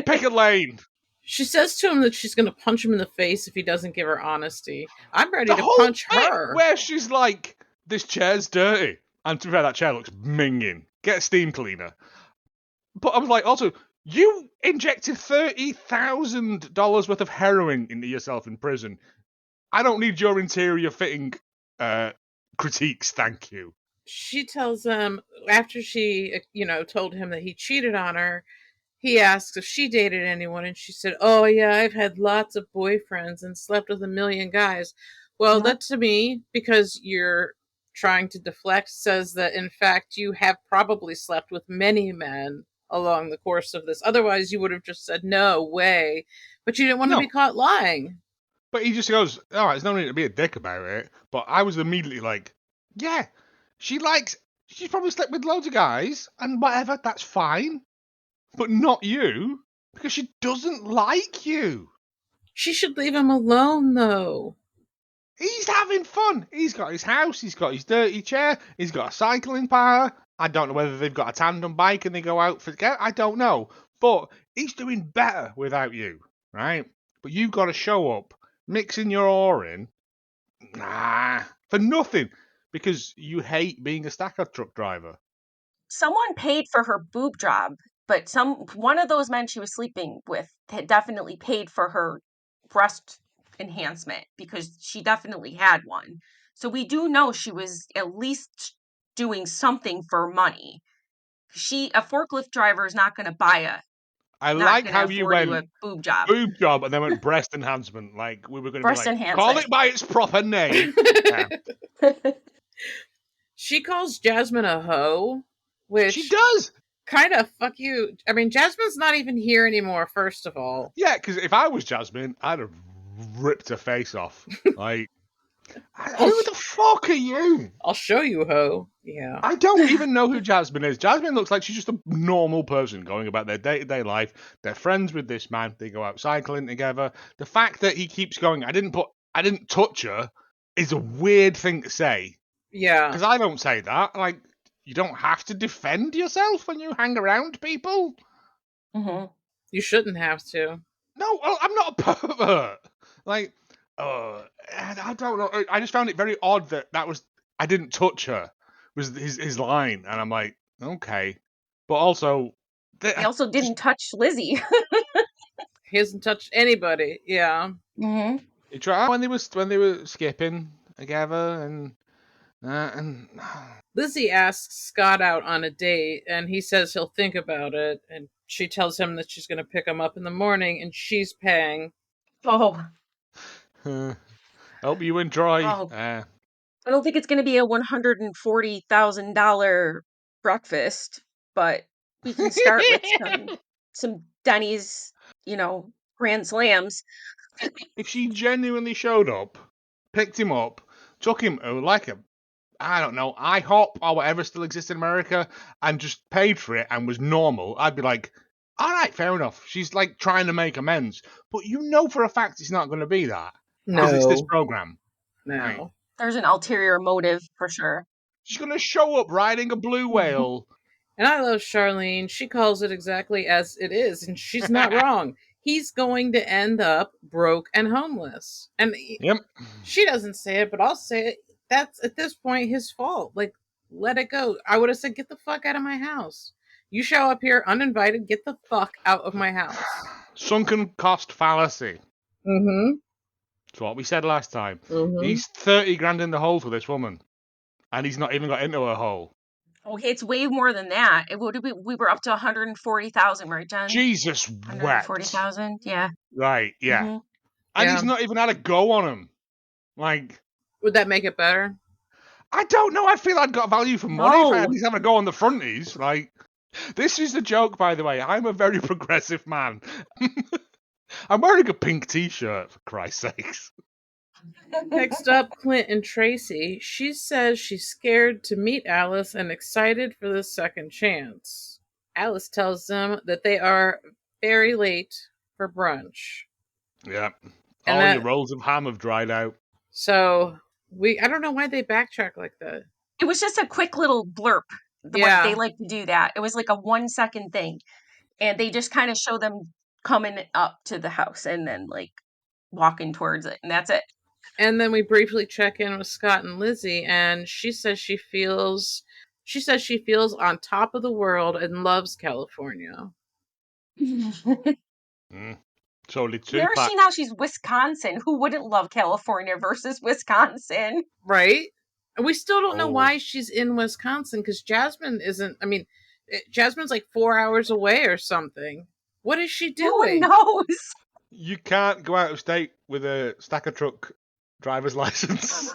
Pick a lane. She says to him that she's going to punch him in the face if he doesn't give her honesty. I'm ready The to whole punch bit her. where she's like, this chair's dirty. And to be fair, that chair looks minging. Get a steam cleaner. But I was like, also, you injected $30,000 worth of heroin into yourself in prison. I don't need your interior fitting critiques, thank you. She tells him, after she, told him that he cheated on her, he asks if she dated anyone, and she said, "Oh, yeah, I've had lots of boyfriends and slept with a million guys." Well, that to me, because you're trying to deflect, says that, in fact, you have probably slept with many men along the course of this. Otherwise, you would have just said, "No way." But you didn't want to be caught lying. But he just goes, all right, there's no need to be a dick about it. But I was immediately like, yeah, she's probably slept with loads of guys, and whatever, that's fine. But not you, because she doesn't like you. She should leave him alone, though. He's having fun. He's got his house, he's got his dirty chair, he's got a cycling power. I don't know whether they've got a tandem bike and they go out for I don't know. But he's doing better without you, right? But you've got to show up, mixing your ore in, for nothing, because you hate being a stacker truck driver. Someone paid for her boob job, but one of those men she was sleeping with had definitely paid for her breast enhancement because she definitely had one. So we do know she was at least doing something for money. A forklift driver is not going to buy I not like going to how you afford you a went boob job. boob job and then went breast enhancement. Like we were going to be Breast like, enhancement. call it by its proper name. Yeah. She calls Jasmine a hoe, which She does. Kind of fuck you. I mean, Jasmine's not even here anymore, first of all. Yeah, because if I was Jasmine, I'd have ripped her face off. Like, who the fuck are you? I'll show you, hoe. Yeah. I don't even know who Jasmine is. Jasmine looks like she's just a normal person going about their day-to-day life. They're friends with this man. They go out cycling together. The fact that he keeps going, I didn't touch her, is a weird thing to say. Yeah. Because I don't say that. Like, you don't have to defend yourself when you hang around people. Mm-hmm. You shouldn't have to. No, I'm not a pervert. Like, and I don't know. I just found it very odd that was I didn't touch her was his line, and I'm like, okay, but also He also didn't touch Lizzie. He hasn't touched anybody. Yeah. Mm-hmm. He tried when they were skipping together, and Lizzie asks Scott out on a date, and he says he'll think about it, and she tells him that she's going to pick him up in the morning, and she's paying. Oh. Hope you enjoy. Oh. I don't think it's going to be a $140,000 breakfast, but we can start with some Denny's, Grand Slams. If she genuinely showed up, picked him up, took him like a I don't know, IHOP or whatever still exists in America and just paid for it and was normal, I'd be like, all right, fair enough. She's like trying to make amends. But you know for a fact it's not going to be that. Because it's this No, program. Right. no. There's an ulterior motive for sure. She's going to show up riding a blue whale. And I love Charlene. She calls it exactly as it is, and she's not wrong. He's going to end up broke and homeless. And Yep. she doesn't say it, but I'll say it. That's at this point his fault. Like, let it go. I would have said, get the fuck out of my house. You show up here uninvited, get the fuck out of my house. Sunken cost fallacy. Mm-hmm. That's what we said last time. Mm-hmm. He's 30 grand in the hole for this woman. And he's not even got into her hole. Okay, it's way more than that. We were up to 140,000, right, Jen? Jesus wept. 140,000, yeah. Right, yeah. Mhm. And Yeah. he's not even had a go on him. Like, Would that make it better? I don't know. I feel I'd got value for money if I No. at least having a go on the fronties. Like, this is the joke, by the way. I'm a very progressive man. I'm wearing a pink t-shirt, for Christ's sakes. Next up, Clint and Tracie. She says she's scared to meet Alice and excited for the second chance. Alice tells them that they are very late for brunch. Yeah. And All that- your rolls of ham have dried out. So I don't know why they backtrack like that. It was just a quick little blurb. Yeah. They like to do that. It was like a 1 second thing. And they just kind of show them coming up to the house and then like walking towards it. And that's it. And then we briefly check in with Scott and Lizzie, and she says she feels on top of the world and loves California. So only two Never pack. seen how she's Wisconsin. Who wouldn't love California versus Wisconsin? Right? And we still don't know Oh. why she's in Wisconsin, because Jasmine isn't. I mean, Jasmine's like 4 hours away or something. What is she No one doing? knows. You can't go out of state with a stacker truck driver's license.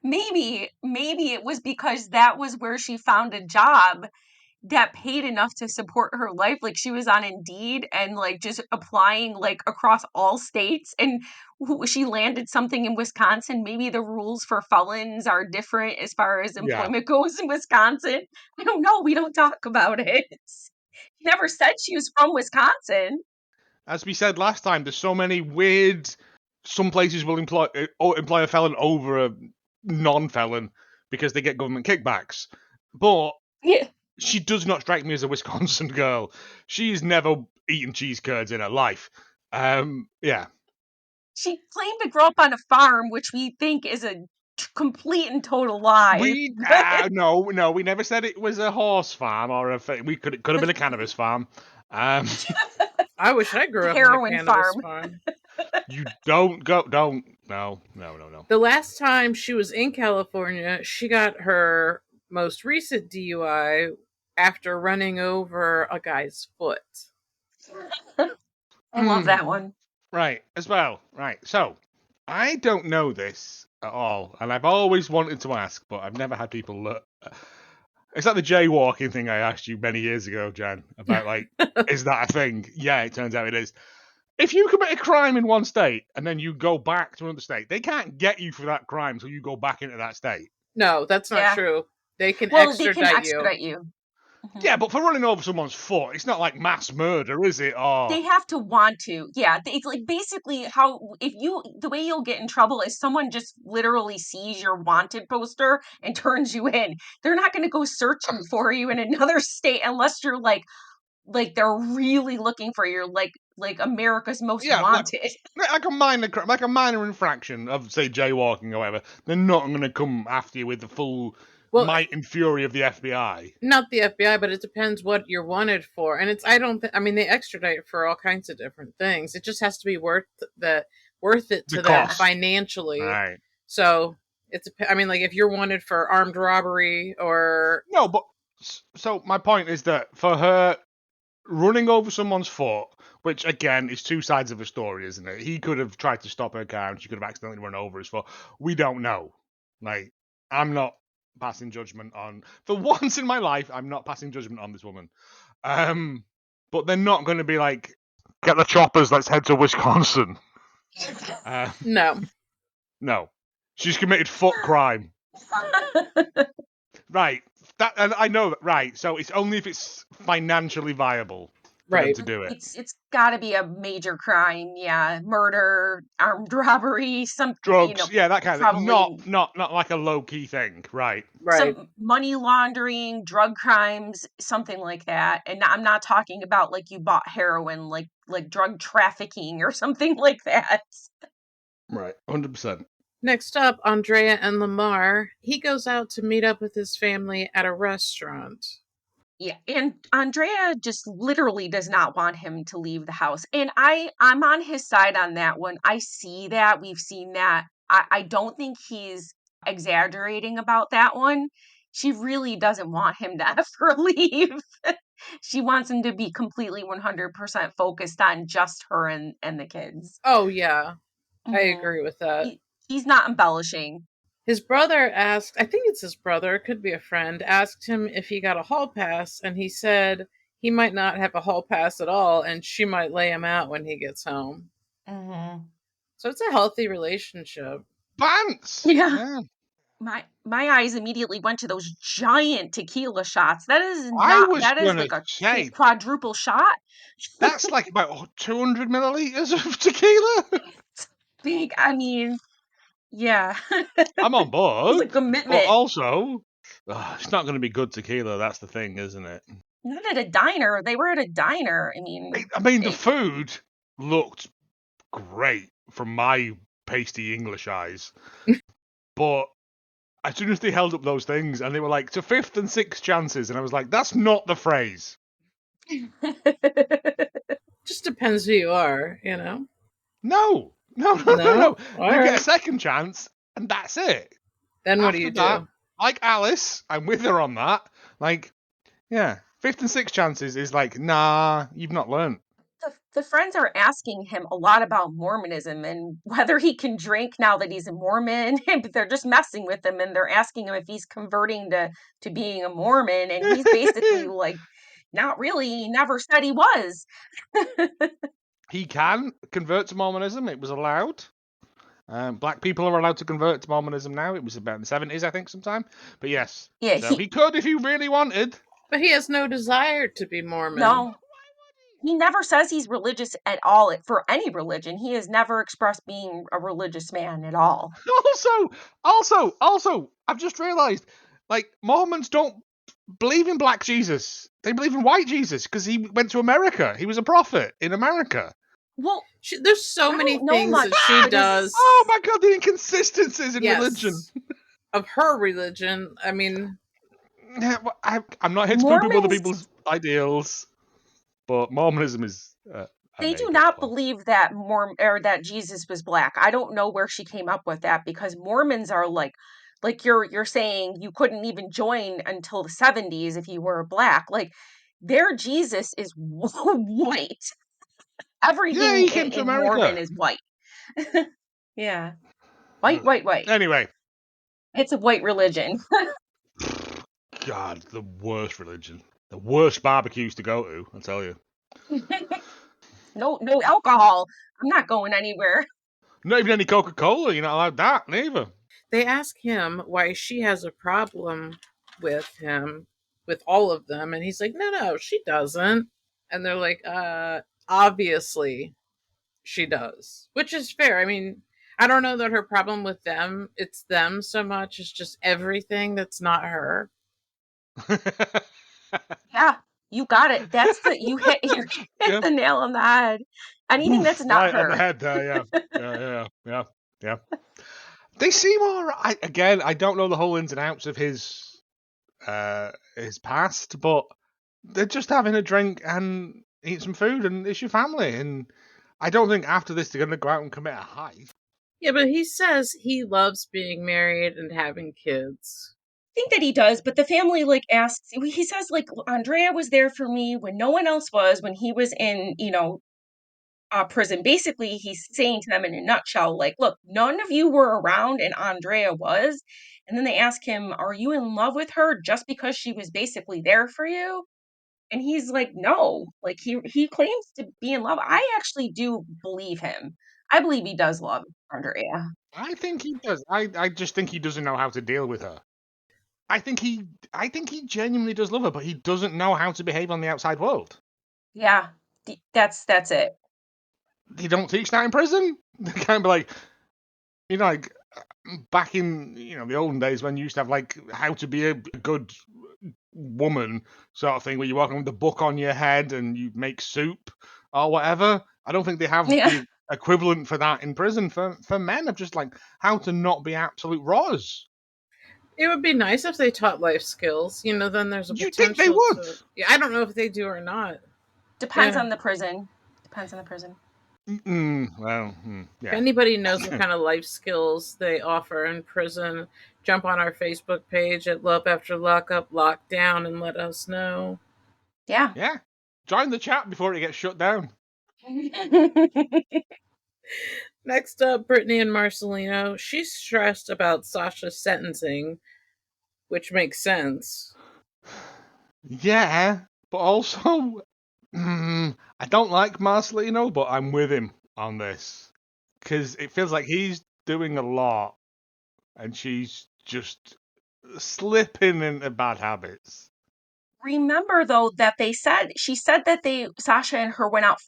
Maybe it was because that was where she found a job that paid enough to support her life. Like she was on Indeed and like just applying like across all states, and she landed something in Wisconsin. Maybe the rules for felons are different as far as employment goes in Wisconsin. I don't know. We don't talk about it. She never said she was from Wisconsin. As we said last time, there's so many weird. Some places will employ a felon over a non-felon because they get government kickbacks. But Yeah. she does not strike me as a Wisconsin girl. She's never eaten cheese curds in her life. Yeah. She claimed to grow up on a farm, which we think is a complete and total lie. No, we never said it was a horse farm or it could have been a cannabis farm. I wish I grew up Heroin in a cannabis farm. farm. You no. The last time she was in California, she got her most recent DUI after running over a guy's foot. I love that one. Right, as well. Right, so I don't know this at all, and I've always wanted to ask, but I've never had people look. It's like the jaywalking thing I asked you many years ago, Jan, about like, is that a thing? Yeah, it turns out it is. If you commit a crime in one state and then you go back to another state, they can't get you for that crime until you go back into that state. No, that's not Yeah. true. They can Well, extradite they can extradite you. Yeah, but for running over someone's foot, it's not like mass murder, is it? Or They have to want to. Yeah, it's like basically the way you'll get in trouble is someone just literally sees your wanted poster and turns you in. They're not going to go searching for you in another state unless you're like they're really looking for you, like America's Most Wanted. like a minor infraction of say jaywalking or whatever. They're not going to come after you with the full might and fury of the FBI. Not the FBI, but it depends what you're wanted for. And they extradite for all kinds of different things. It just has to be worth it to them financially. Right. So like if you're wanted for armed robbery or no, but so my point is that for her running over someone's foot, which again is two sides of a story, isn't it? He could have tried to stop her car and she could have accidentally run over his foot. We don't know. Like, I'm not passing judgment on. For once in my life, I'm not passing judgment on this woman. But they're not going to be like, get the choppers, let's head to Wisconsin. No. No. She's committed foot crime. Right. That, and I know that. Right. So it's only if it's financially viable for them Right. to do it. It's got to be a major crime, yeah, murder, armed robbery, some, Drugs, yeah, that kind of thing. probably Not like a low key thing, right? Right. some money laundering, drug crimes, something like that. And I'm not talking about like you bought heroin, like drug trafficking or something like that. Right. 100%. Next up, Andrea and Lamar. He goes out to meet up with his family at a restaurant. Yeah, and Andrea just literally does not want him to leave the house. And I'm on his side on that one. I see that. We've seen that. I don't think he's exaggerating about that one. She really doesn't want him to ever leave. She wants him to be completely 100% focused on just her and the kids. Oh, yeah. I Mhm. agree with that. He's not embellishing. His brother asked, I think it's his brother, could be a friend, asked him if he got a hall pass, and he said he might not have a hall pass at all, and she might lay him out when he gets home. Mhm. So it's a healthy relationship. Pants! Yeah. Yeah. My eyes immediately went to those giant tequila shots. That is I not was that is going to like a say, quadruple shot. that's like about 200 milliliters of tequila. It's big. I mean, yeah. I'm on It's a board. But commitment. also, it's not going to be good tequila. That's the thing, isn't it? Not at a diner. They were at a diner. I mean, I mean, the it, food looked great from my pasty English eyes. But as soon as they held up those things and they were like, to fifth and sixth chances, and I was like, that's not the phrase. Just depends who you are, you know? No. No, no, no, No? no. All You get a right. second chance, and that's it. Then what do After you that, do? like Alice, I'm with her on that. Like, yeah, fifth and sixth chances is like, nah, you've not learned. the friends are asking him a lot about Mormonism and whether he can drink now that he's a Mormon. But they're just messing with him and they're asking him if he's converting to being a Mormon. And he's basically like, not really. He never said he was. He can convert to Mormonism. It was allowed. Black people are allowed to convert to Mormonism now. It was about in the 70s, I think, sometime. But yes, Yeah, so he could if he really wanted. But he has no desire to be Mormon. no, he never says he's religious at all for any religion. He has never expressed being a religious man at all. Also, I've just realised, like, Mormons don't believe in black Jesus. They believe in white Jesus because he went to America. He was a prophet in America. Well, There's so I many don't know things much, that she but his does. Oh my god, the inconsistencies in religion. Yes. Of her religion. I mean, Yeah, well, I'm not here to poo-poo other Mormons, people's ideals, but Mormonism is I they do made it not one. believe that or that Jesus was black. I don't know where she came up with that because Mormons are like you're saying you couldn't even join until the 70s if you were black. Like their Jesus is white. Yeah, Everything he came to in Mormon America. is white. Yeah. White, white, white. Anyway, It's a white religion. God, the worst religion. The worst barbecues to go to, I tell you. No alcohol. I'm not going anywhere. Not even any Coca-Cola, you're not allowed that, neither. they ask him why she has a problem with him, with all of them, and he's like, no, she doesn't. And they're like, obviously she does. Which is fair. I mean, I don't know that her problem with them, it's them so much, it's just everything that's not her. Yeah, you got it. That's the you hit Yeah. the nail on the head. Anything that's Oof, not right on the her. head there, yeah. Yeah. They seem alright. Again, I don't know the whole ins and outs of his past, but they're just having a drink and eat some food and it's your family. And I don't think after this they're going to go out and commit a heist. Yeah, but he says he loves being married and having kids. I think that he does, but the family like asks. He says like Andrea was there for me when no one else was when he was in prison. Basically, he's saying to them in a nutshell, like, look, none of you were around and Andrea was. And then they ask him, are you in love with her just because she was basically there for you? And he's like, no, like he claims to be in love. I actually do believe him. I believe he does love Andrea. I think he does. I just think he doesn't know how to deal with her. I think he genuinely does love her, but he doesn't know how to behave on the outside world. Yeah, that's it. They don't teach that in prison. They can't be like, like back in the olden days when you used to have like how to be a good woman sort of thing, where you walk around with a book on your head and you make soup or whatever. I don't think they have Yeah. the equivalent for that in prison for men of just like how to not be absolute raws. It would be nice if they taught life skills. Then there's a You think they potential would? to. Yeah, I don't know if they do or not. Depends Yeah. on the prison. Depends on the prison. Well, If yeah. anybody knows what kind of life skills they offer in prison, jump on our Facebook page at Love After Lockup Lockdown and let us know. Yeah. Yeah. Join the chat before it gets shut down. Next up, Brittany and Marcelino. She's stressed about Sascha's sentencing, which makes sense. Yeah, but also, I don't like Marcelino, but I'm with him on this because it feels like he's doing a lot and she's just slipping into bad habits. Remember though that she said that Sascha and her went out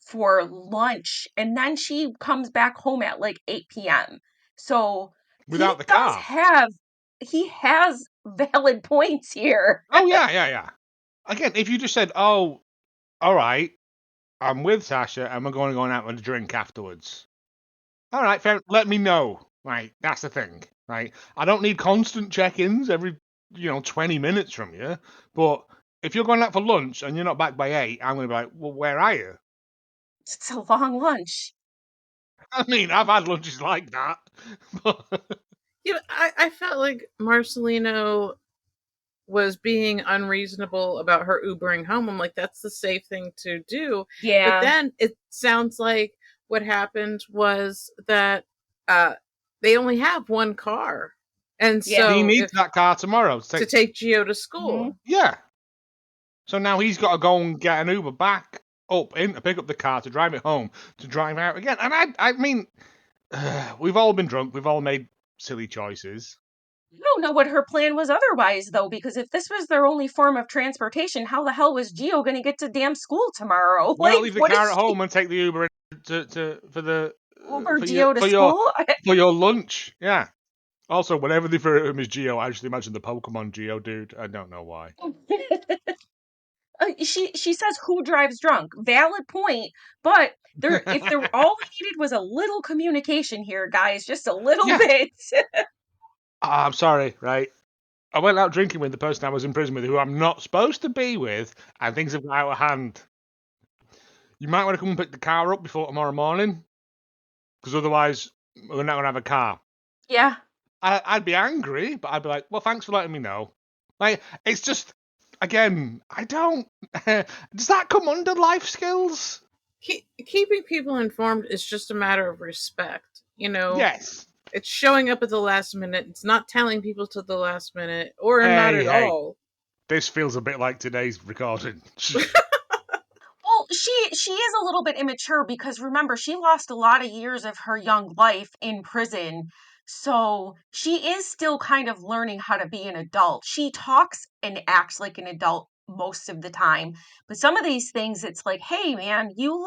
for lunch, and then she comes back home at like 8 p.m. So Without the car. he has valid points here. Oh, yeah. Again, if you just said, oh, all right, I'm with Sascha and we're going to go out and drink afterwards. All right, fair. Let me know. Right, that's the thing. Right, I don't need constant check-ins every 20 minutes from you. But if you're going out for lunch and you're not back by 8, I'm going to be like, well, where are you? It's a long lunch. I mean, I've had lunches like that. Yeah, I felt like Marcelino was being unreasonable about her Ubering home. I'm like, that's the safe thing to do. But Yeah. then it sounds like what happened was that they only have one car. And Yeah. He so needs that car tomorrow to take Gio to school. Mhm. Yeah. So now he's got to go and get an Uber back up in to pick up the car to drive it home to drive out again. And I mean, we've all been drunk. We've all made silly choices. I don't know what her plan was otherwise, though, because if this was their only form of transportation, how the hell was Gio going to get to damn school tomorrow? Why not Like, leave the what car is at she home and take the Uber for the Uber Gio to school? for your lunch? Yeah. Also, whenever they refer to him as Geo, I just imagine the Pokemon Geo dude. I don't know why. She says who drives drunk. Valid point, but if there all we needed was a little communication here, guys, just a little Yeah. bit. I'm sorry, right? I went out drinking with the person I was in prison with, who I'm not supposed to be with, and things have got out of hand. You might want to come and pick the car up before tomorrow morning, because otherwise we're not going to have a car. Yeah. I'd be angry, but I'd be like, well, thanks for letting me know. Like, it's just, again, I don't. Does that come under life skills? Keeping people informed is just a matter of respect. Yes. It's showing up at the last minute. It's not telling people to the last minute, or not at Hey, all. this feels a bit like today's recording. Well, she is a little bit immature because remember, she lost a lot of years of her young life in prison. So she is still kind of learning how to be an adult. She talks and acts like an adult most of the time. But some of these things, it's like, hey man, you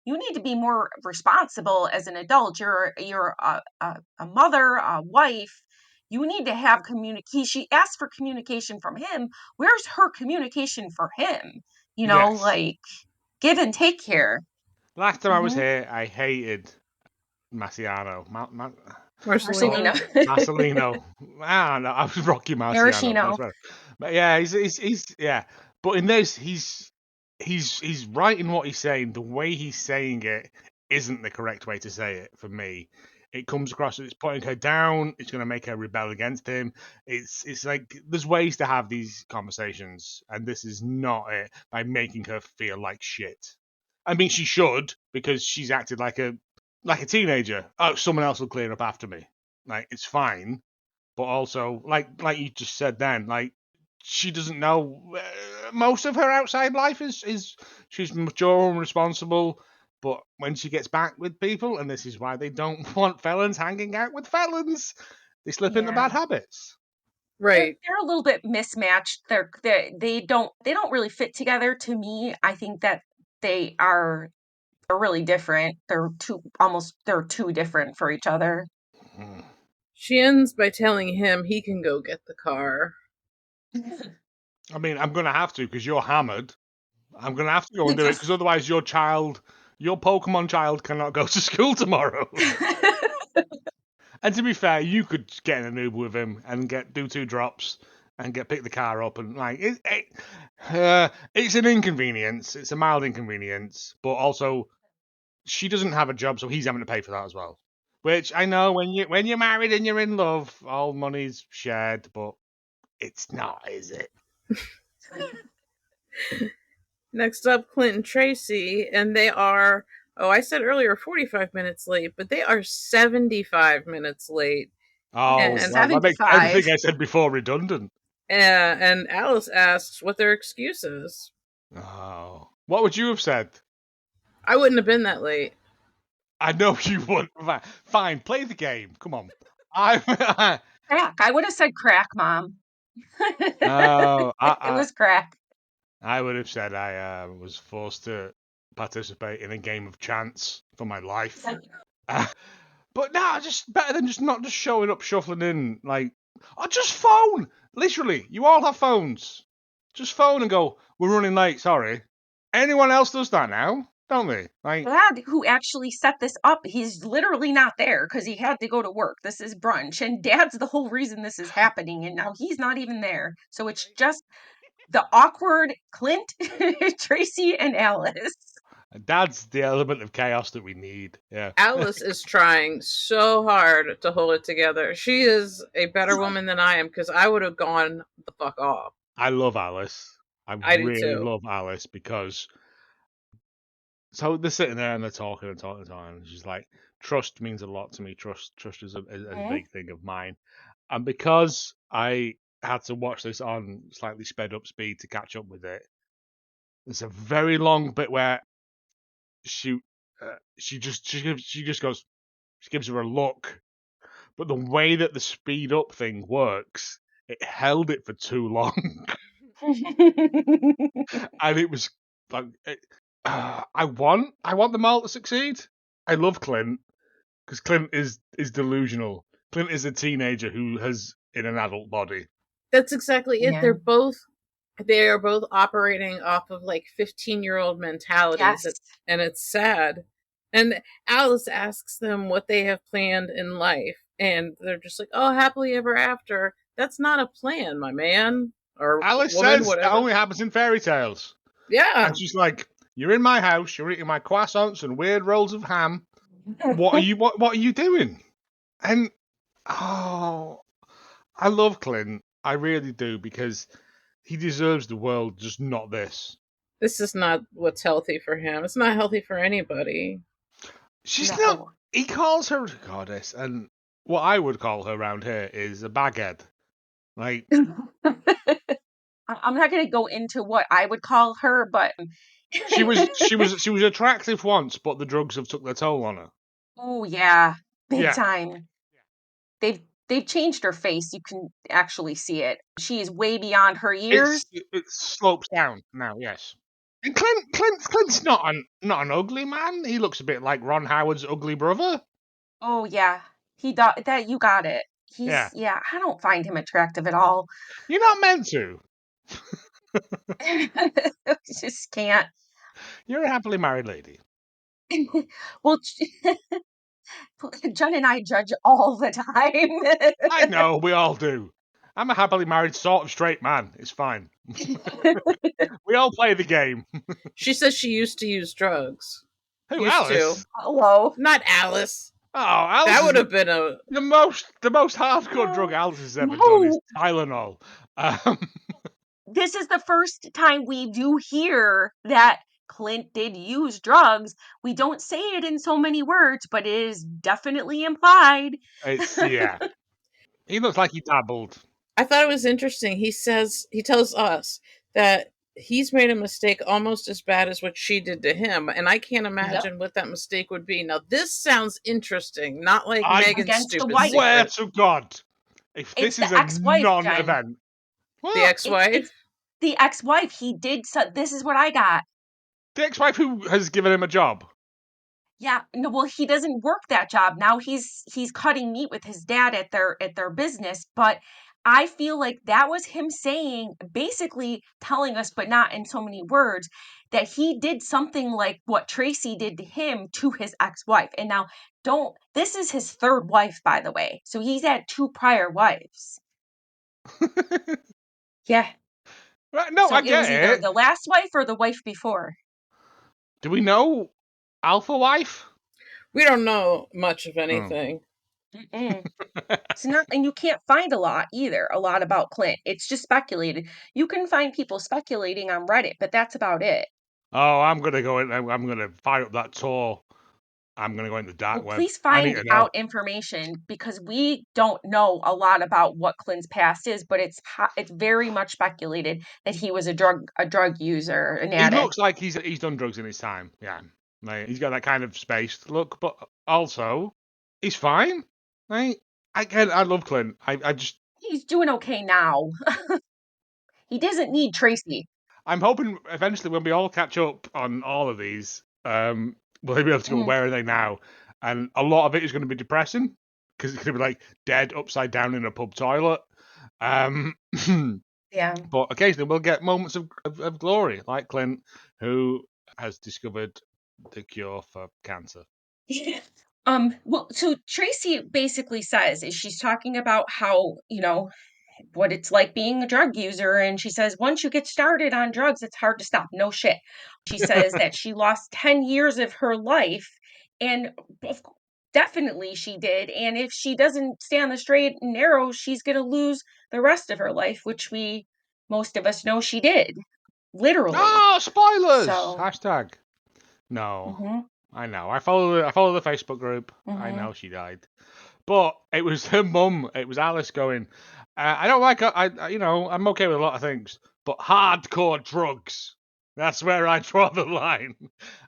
need to be more responsible as an adult. You're a mother, a wife. You need to have communication. She asked for communication from him. Where's her communication for him? Yes. Like give and take here. Last time I was Mhm. here, I hated Marciano. Marcelino. Marcelino. I don't know. I was Rocky Marciano. That's Maraschino. better. But yeah, he's yeah. But in this, he's right in what he's saying. The way he's saying it isn't the correct way to say it for me. It comes across as it's putting her down. It's going to make her rebel against him. It's like there's ways to have these conversations, and this is not it by making her feel like shit. I mean, she should because she's acted like a teenager. Oh, someone else will clear up after me. Like it's fine, but also like you just said then, like she doesn't know most of her outside life is she's mature and responsible. But when she gets back with people, and this is why they don't want felons hanging out with felons, they slip into bad habits. Right. They're a little bit mismatched. They don't really fit together to me. I think that they're really different. They're too different for each other. She ends by telling him he can go get the car. I mean, I'm going to have to because you're hammered. I'm going to have to go and do it because otherwise your Pokemon child cannot go to school tomorrow. And to be fair, you could get in an Uber with him and do 2 drops and pick the car up, and like it's an inconvenience. It's a mild inconvenience, but also she doesn't have a job, so he's having to pay for that as well. Which I know when you're married and you're in love, all money's shared, but it's not, is it? Next up, Clint and Tracie, and they are, I said earlier 45 minutes late, but they are 75 minutes late. Oh, And well, that makes everything I said before redundant. And Alice asks what their excuse is. Oh, what would you have said? I wouldn't have been that late. I know you wouldn't. Fine, play the game. Come on. Crack. I would have said crack, Mom. Oh, it was crack. I would have said I was forced to participate in a game of chance for my life. But no, just better than not just showing up, shuffling in. Like, just phone. Literally, you all have phones. Just phone and go, we're running late, sorry. Anyone else does that now, don't they? Like, Dad, who actually set this up, he's literally not there because he had to go to work. This is brunch, and Dad's the whole reason this is happening, and now he's not even there. So it's just the awkward Clint, Tracie, and Alice. Dad's the element of chaos that we need. Yeah. Alice is trying so hard to hold it together. She is a better woman than I am because I would have gone the fuck off. I love Alice. I really love Alice because. So they're sitting there and they're talking and talking and talking. And she's like, trust means a lot to me. Trust is a big thing of mine. And because I had to watch this on slightly sped up speed to catch up with it, there's a very long bit where she gives her a look, but the way that the speed up thing works, it held it for too long, and it was like, I want them all to succeed. I love Clint because Clint is delusional. Clint is a teenager who has in an adult body. That's exactly it. Yeah. They are both operating off of like 15-year-old mentalities, Yes. and it's sad. And Alice asks them what they have planned in life, and they're just like, "Oh, happily ever after." That's not a plan, my man or Alice woman, says whatever. that only happens in fairy tales. Yeah, And she's like, "You're in my house. You're eating my croissants and weird rolls of ham. What are you doing?" And I love Clint. I really do, because he deserves the world, just not this. This is not what's healthy for him. It's not healthy for anybody. She's not. He calls her a goddess, and what I would call her around here is a baghead. Like, I'm not going to go into what I would call her, but she was attractive once, but the drugs have took their toll on her. Oh yeah, big time. They've changed her face. You can actually see it. She is way beyond her years. It slopes down now. Yes. And Clint's not an ugly man. He looks a bit like Ron Howard's ugly brother. Oh yeah, that you got it. I don't find him attractive at all. You're not meant to. Just can't. You're a happily married lady. Well, John and I judge all the time. I know, we all do. I'm a happily married sort of straight man. It's fine. We all play the game. She says she used to use drugs. Who, Alice? Hello. Not Alice. Oh, Alice. That would have been the most hardcore drug Alice has ever done is Tylenol. This is the first time we do hear that Clint did use drugs. We don't say it in so many words, but it is definitely implied. He looks like he dabbled. I thought it was interesting. He tells us that he's made a mistake almost as bad as what she did to him, and I can't imagine what that mistake would be. Now, this sounds interesting, not like I Megan's Against the stupid wife. swear secret. to God, if It's this is the a ex-wife, Jen. non-event, The what? ex-wife? It's the ex-wife. He did this is what I got. The ex-wife who has given him a job. Yeah, no, well, he doesn't work that job. Now he's cutting meat with his dad at their business, but I feel like that was him saying, basically telling us, but not in so many words, that he did something like what Tracie did to him to his ex-wife. And now this is his third wife, by the way. So he's had 2 prior wives. Yeah. Right, no, So I it was get either it. the last wife or the wife before. Do we know Alpha Wife? We don't know much of Oh. anything. Mm-mm. It's not, and you can't find a lot about Clint. It's just speculated. You can find people speculating on Reddit, but that's about it. Oh, I'm gonna go in. I'm gonna fire up that Tor. I'm gonna go in the dark Well, web. please I need find to know. out information because we don't know a lot about what Clint's past is, but it's very much speculated that he was a drug user, an He addict. looks like he's done drugs in his time. Yeah, like, he's got that kind of spaced look, but also he's fine. Right? I love Clint. I just He's doing okay now. He doesn't need Tracie. I'm hoping eventually when we all catch up on all of these, we'll be able to go, Mhm. where are they now? And a lot of it is going to be depressing because it's going to be like dead upside down in a pub toilet. Yeah. But occasionally we'll get moments of glory, like Clint, who has discovered the cure for cancer. Well, so Tracie basically says is she's talking about how, what it's like being a drug user. And she says, once you get started on drugs, it's hard to stop. No shit. She says that she lost 10 years of her life. And definitely she did. And if she doesn't stay on the straight and narrow, she's going to lose the rest of her life, which most of us know she did. Literally. Ah, spoilers! So, Hashtag. No, hmm I know. I follow the Facebook group. I hmm know she died. But it was her mum. It was Alice going. I don't like. I'm okay with a lot of things, but hardcore drugs. That's where I draw the line.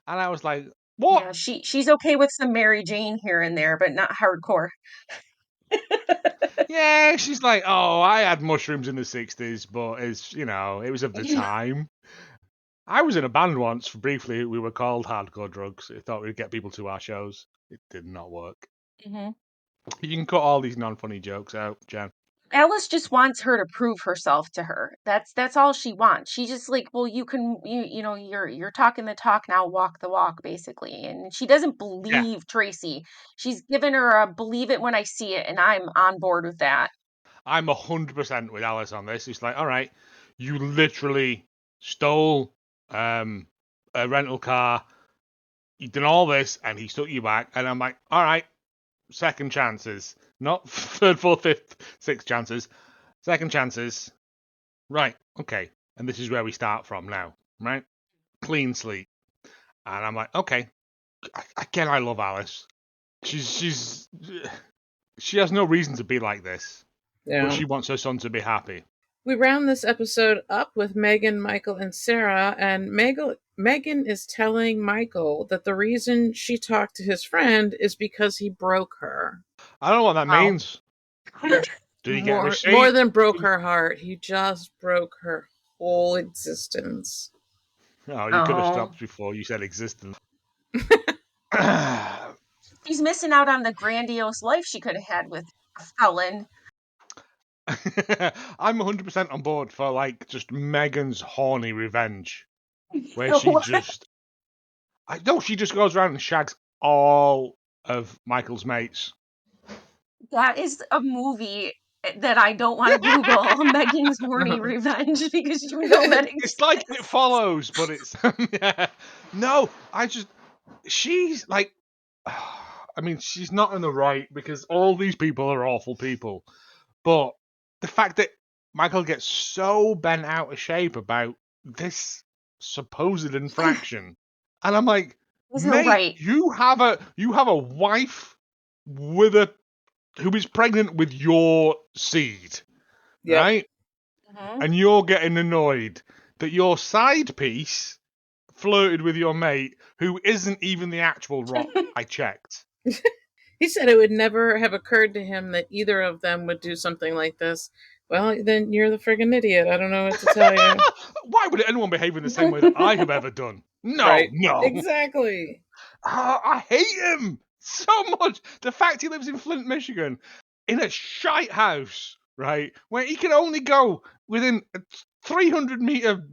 And I was like, what? yeah, she's okay with some Mary Jane here and there, but not hardcore. Yeah, she's like, oh, I had mushrooms in the '60s, but it was of the time. I was in a band once. Briefly, we were called Hardcore Drugs. I thought we'd get people to our shows. It did not work. hmm You can cut all these non-funny jokes out, Jen. Alice just wants her to prove herself to her. That's all she wants. She just like, well, you're talking the talk, now walk the walk, basically. And she doesn't Yeah, believe Tracie. She's given her a believe it when I see it, and I'm on board with that. I'm 100% with Alice on this. It's like, all right, you literally stole a rental car. You done all this, and he took you back. And I'm like, all right, second chances, not third, fourth, fifth, sixth chances. Second chances. Right, okay. And this is where we start from now, right? Clean slate. And I'm like, okay. Again, I love Alice. She has no reason to be like this, but Yeah. she wants her son to be happy. We round this episode up with Megan, Michael, and Sarah, and Megan is telling Michael that the reason she talked to his friend is because he broke her. I don't know what that Wow. means. Did he get a More receipt? than broke her heart, he just broke her whole existence. Oh, you could have Oh, stopped before you said existence. she's missing out on the grandiose life she could have had with a felon. I'm 100% on board for like just Megan's horny revenge, where she just goes around and shags all of Michael's mates. That is a movie that I don't want to Google. Megan's horny revenge because you know that It's like It exists. Follows, but it's yeah. No, she's like, I mean, she's not in the right because all these people are awful people. But the fact that Michael gets so bent out of shape about this supposed infraction, and I'm like, There's no mate, right. you have a wife who is pregnant with your seed, Yep. right? Mhm. And you're getting annoyed that your side piece flirted with your mate who isn't even the actual Rock. I checked. He said it would never have occurred to him that either of them would do something like this. Well, then you're the friggin' idiot. I don't know what to tell you. Why would anyone behave in the same way that I have ever done? No, Right. no. Exactly. I hate him so much. The fact he lives in Flint, Michigan, in a shite house, right, where he can only go within a 300-meter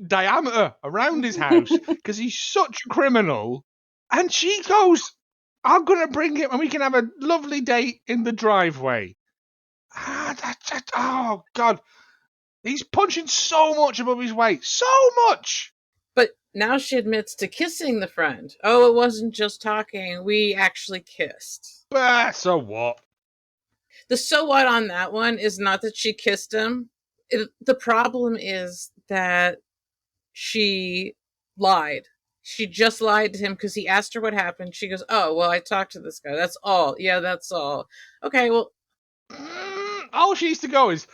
diameter around his house because he's such a criminal. And she goes, I'm going to bring him and we can have a lovely date in the driveway. Oh, God. He's punching so much above his weight. So much. But now she admits to kissing the friend. Oh, it wasn't just talking. We actually kissed. So what? The so what on that one is not that she kissed him. The problem is that she lied. She just lied to him because he asked her what happened. She goes, oh, well, I talked to this guy. That's all. Yeah, that's all. Okay, well. All she needs to go is,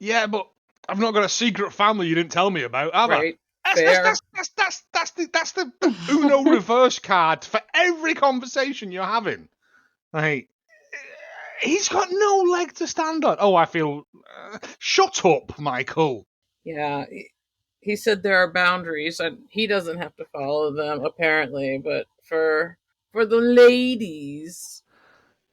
yeah, but I've not got a secret family you didn't tell me about, have I? Right. Fair. That's the Uno reverse card for every conversation you're having. Like, he's got no leg to stand on. Oh, I feel... shut up, Michael. Yeah, he said there are boundaries, and he doesn't have to follow them, apparently, but for the ladies...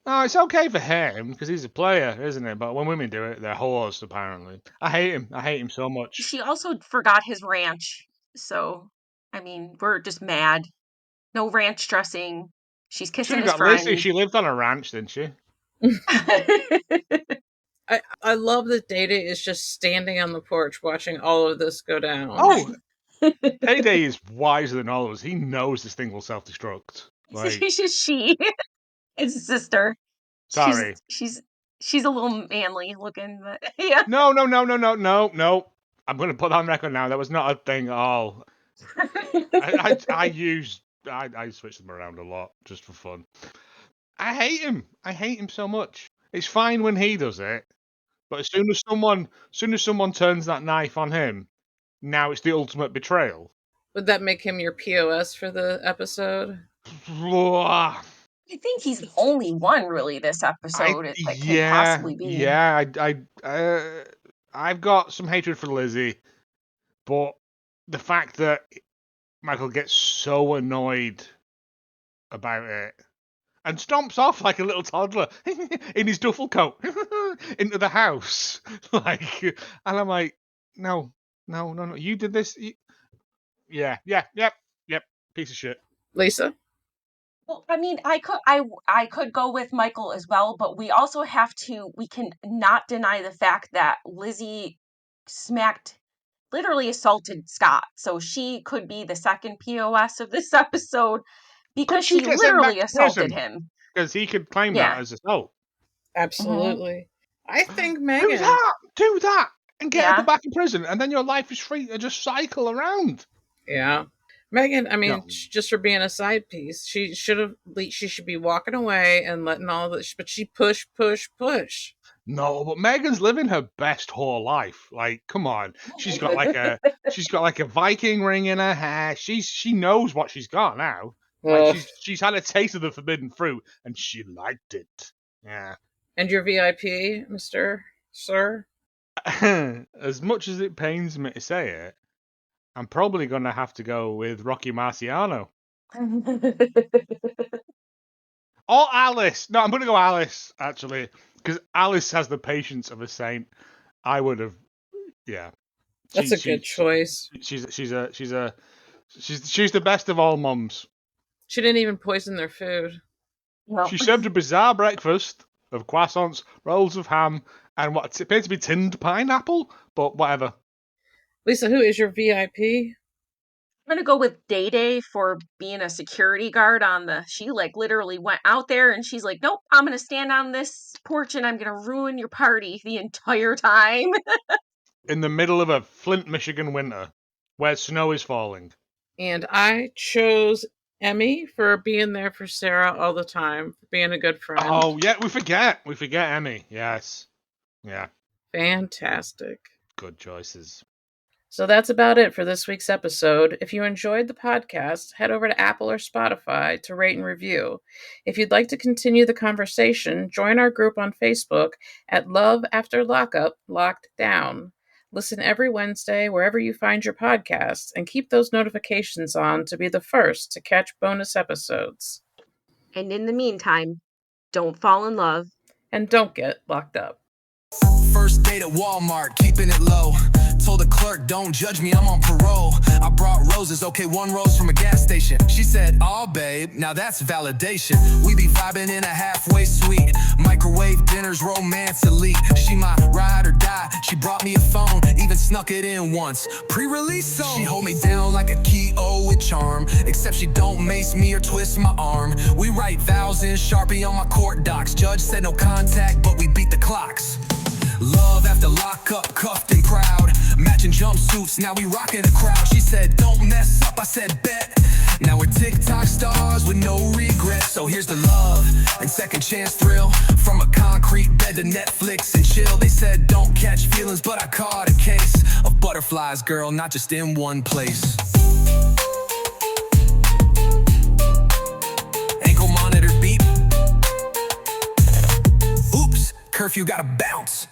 Oh, it's okay for him, because he's a player, isn't it? But when women do it, they're whores, apparently. I hate him. I hate him so much. She also forgot his ranch. So, I mean, we're just mad. No ranch dressing. She's kissing his got friend. Lizzie. She lived on a ranch, didn't she? I love that Data is just standing on the porch watching all of this go down. Oh, Payday is wiser than all of us. He knows this thing will self-destruct. Like, she. It's his sister. sorry. She's a little manly looking, but yeah. No. I'm going to put that on record now. That was not a thing at all. I switch them around a lot just for fun. I hate him. I hate him so much. It's fine when he does it, but as soon as someone turns that knife on him, now it's the ultimate betrayal. Would that make him your POS for the episode? I think he's the only one really this episode that could possibly be. Yeah, I've got some hatred for Lizzie, but the fact that Michael gets so annoyed about it and stomps off like a little toddler in his duffel coat into the house, like, and I'm like, no, you did this. Yep, piece of shit. Lisa? Well, I mean, I could go with Michael as well, but we also we can not deny the fact that Lizzie literally assaulted Scott. So she could be the second POS of this episode because she literally assaulted him. Because he could claim that as assault. Absolutely. I think Megan... Do that! And get her put back in prison, and then your life is free to just cycle around. Yeah. Megan, I mean, just for being a side piece, she should be walking away and letting all this, but she push. No, but Megan's living her best whole life. Like, come on. She's got like a Viking ring in her hair. She knows what she's got now. Like, she's had a taste of the forbidden fruit and she liked it. Yeah. And your VIP, Mr. Sir? As much as it pains me to say it, I'm probably going to have to go with Rocky Marciano. Or Alice. No, I'm going to go Alice, actually. Because Alice has the patience of a saint. I would have... Yeah. That's a good choice. She's the best of all mums. She didn't even poison their food. No. She served a bizarre breakfast of croissants, rolls of ham, and what appeared to be tinned pineapple, but whatever. Lisa, who is your VIP? I'm going to go with Day Day for being a security guard she literally went out there and she's like, nope, I'm going to stand on this porch and I'm going to ruin your party the entire time. In the middle of a Flint, Michigan winter where snow is falling. And I chose Emmy for being there for Sarah all the time, for being a good friend. Oh, yeah, we forget Emmy. Yes. Yeah. Fantastic. Good choices. So that's about it for this week's episode. If you enjoyed the podcast, head over to Apple or Spotify to rate and review. If you'd like to continue the conversation, join our group on Facebook at Love After Lockup Locked Down. Listen every Wednesday wherever you find your podcasts and keep those notifications on to be the first to catch bonus episodes. And in the meantime, don't fall in love. And don't get locked up. First date at Walmart, keeping it low. Told the clerk, don't judge me, I'm on parole. I brought roses, okay, 1 rose from a gas station. She said, oh babe, now that's validation. We be vibing in a halfway suite. Microwave dinners, romance elite. She my ride or die, she brought me a phone. Even snuck it in once, pre-release song. She hold me down like a key-o with charm. Except she don't mace me or twist my arm. We write vows in Sharpie on my court docs. Judge said no contact, but we beat the clocks. Love after lockup, cuffed and proud. Matching jumpsuits, now we rockin' the crowd. She said, don't mess up, I said, bet. Now we're TikTok stars with no regrets. So here's the love and second chance thrill. From a concrete bed to Netflix and chill. They said, don't catch feelings, but I caught a case of butterflies, girl, not just in one place. Ankle monitor beep. Oops, curfew gotta bounce.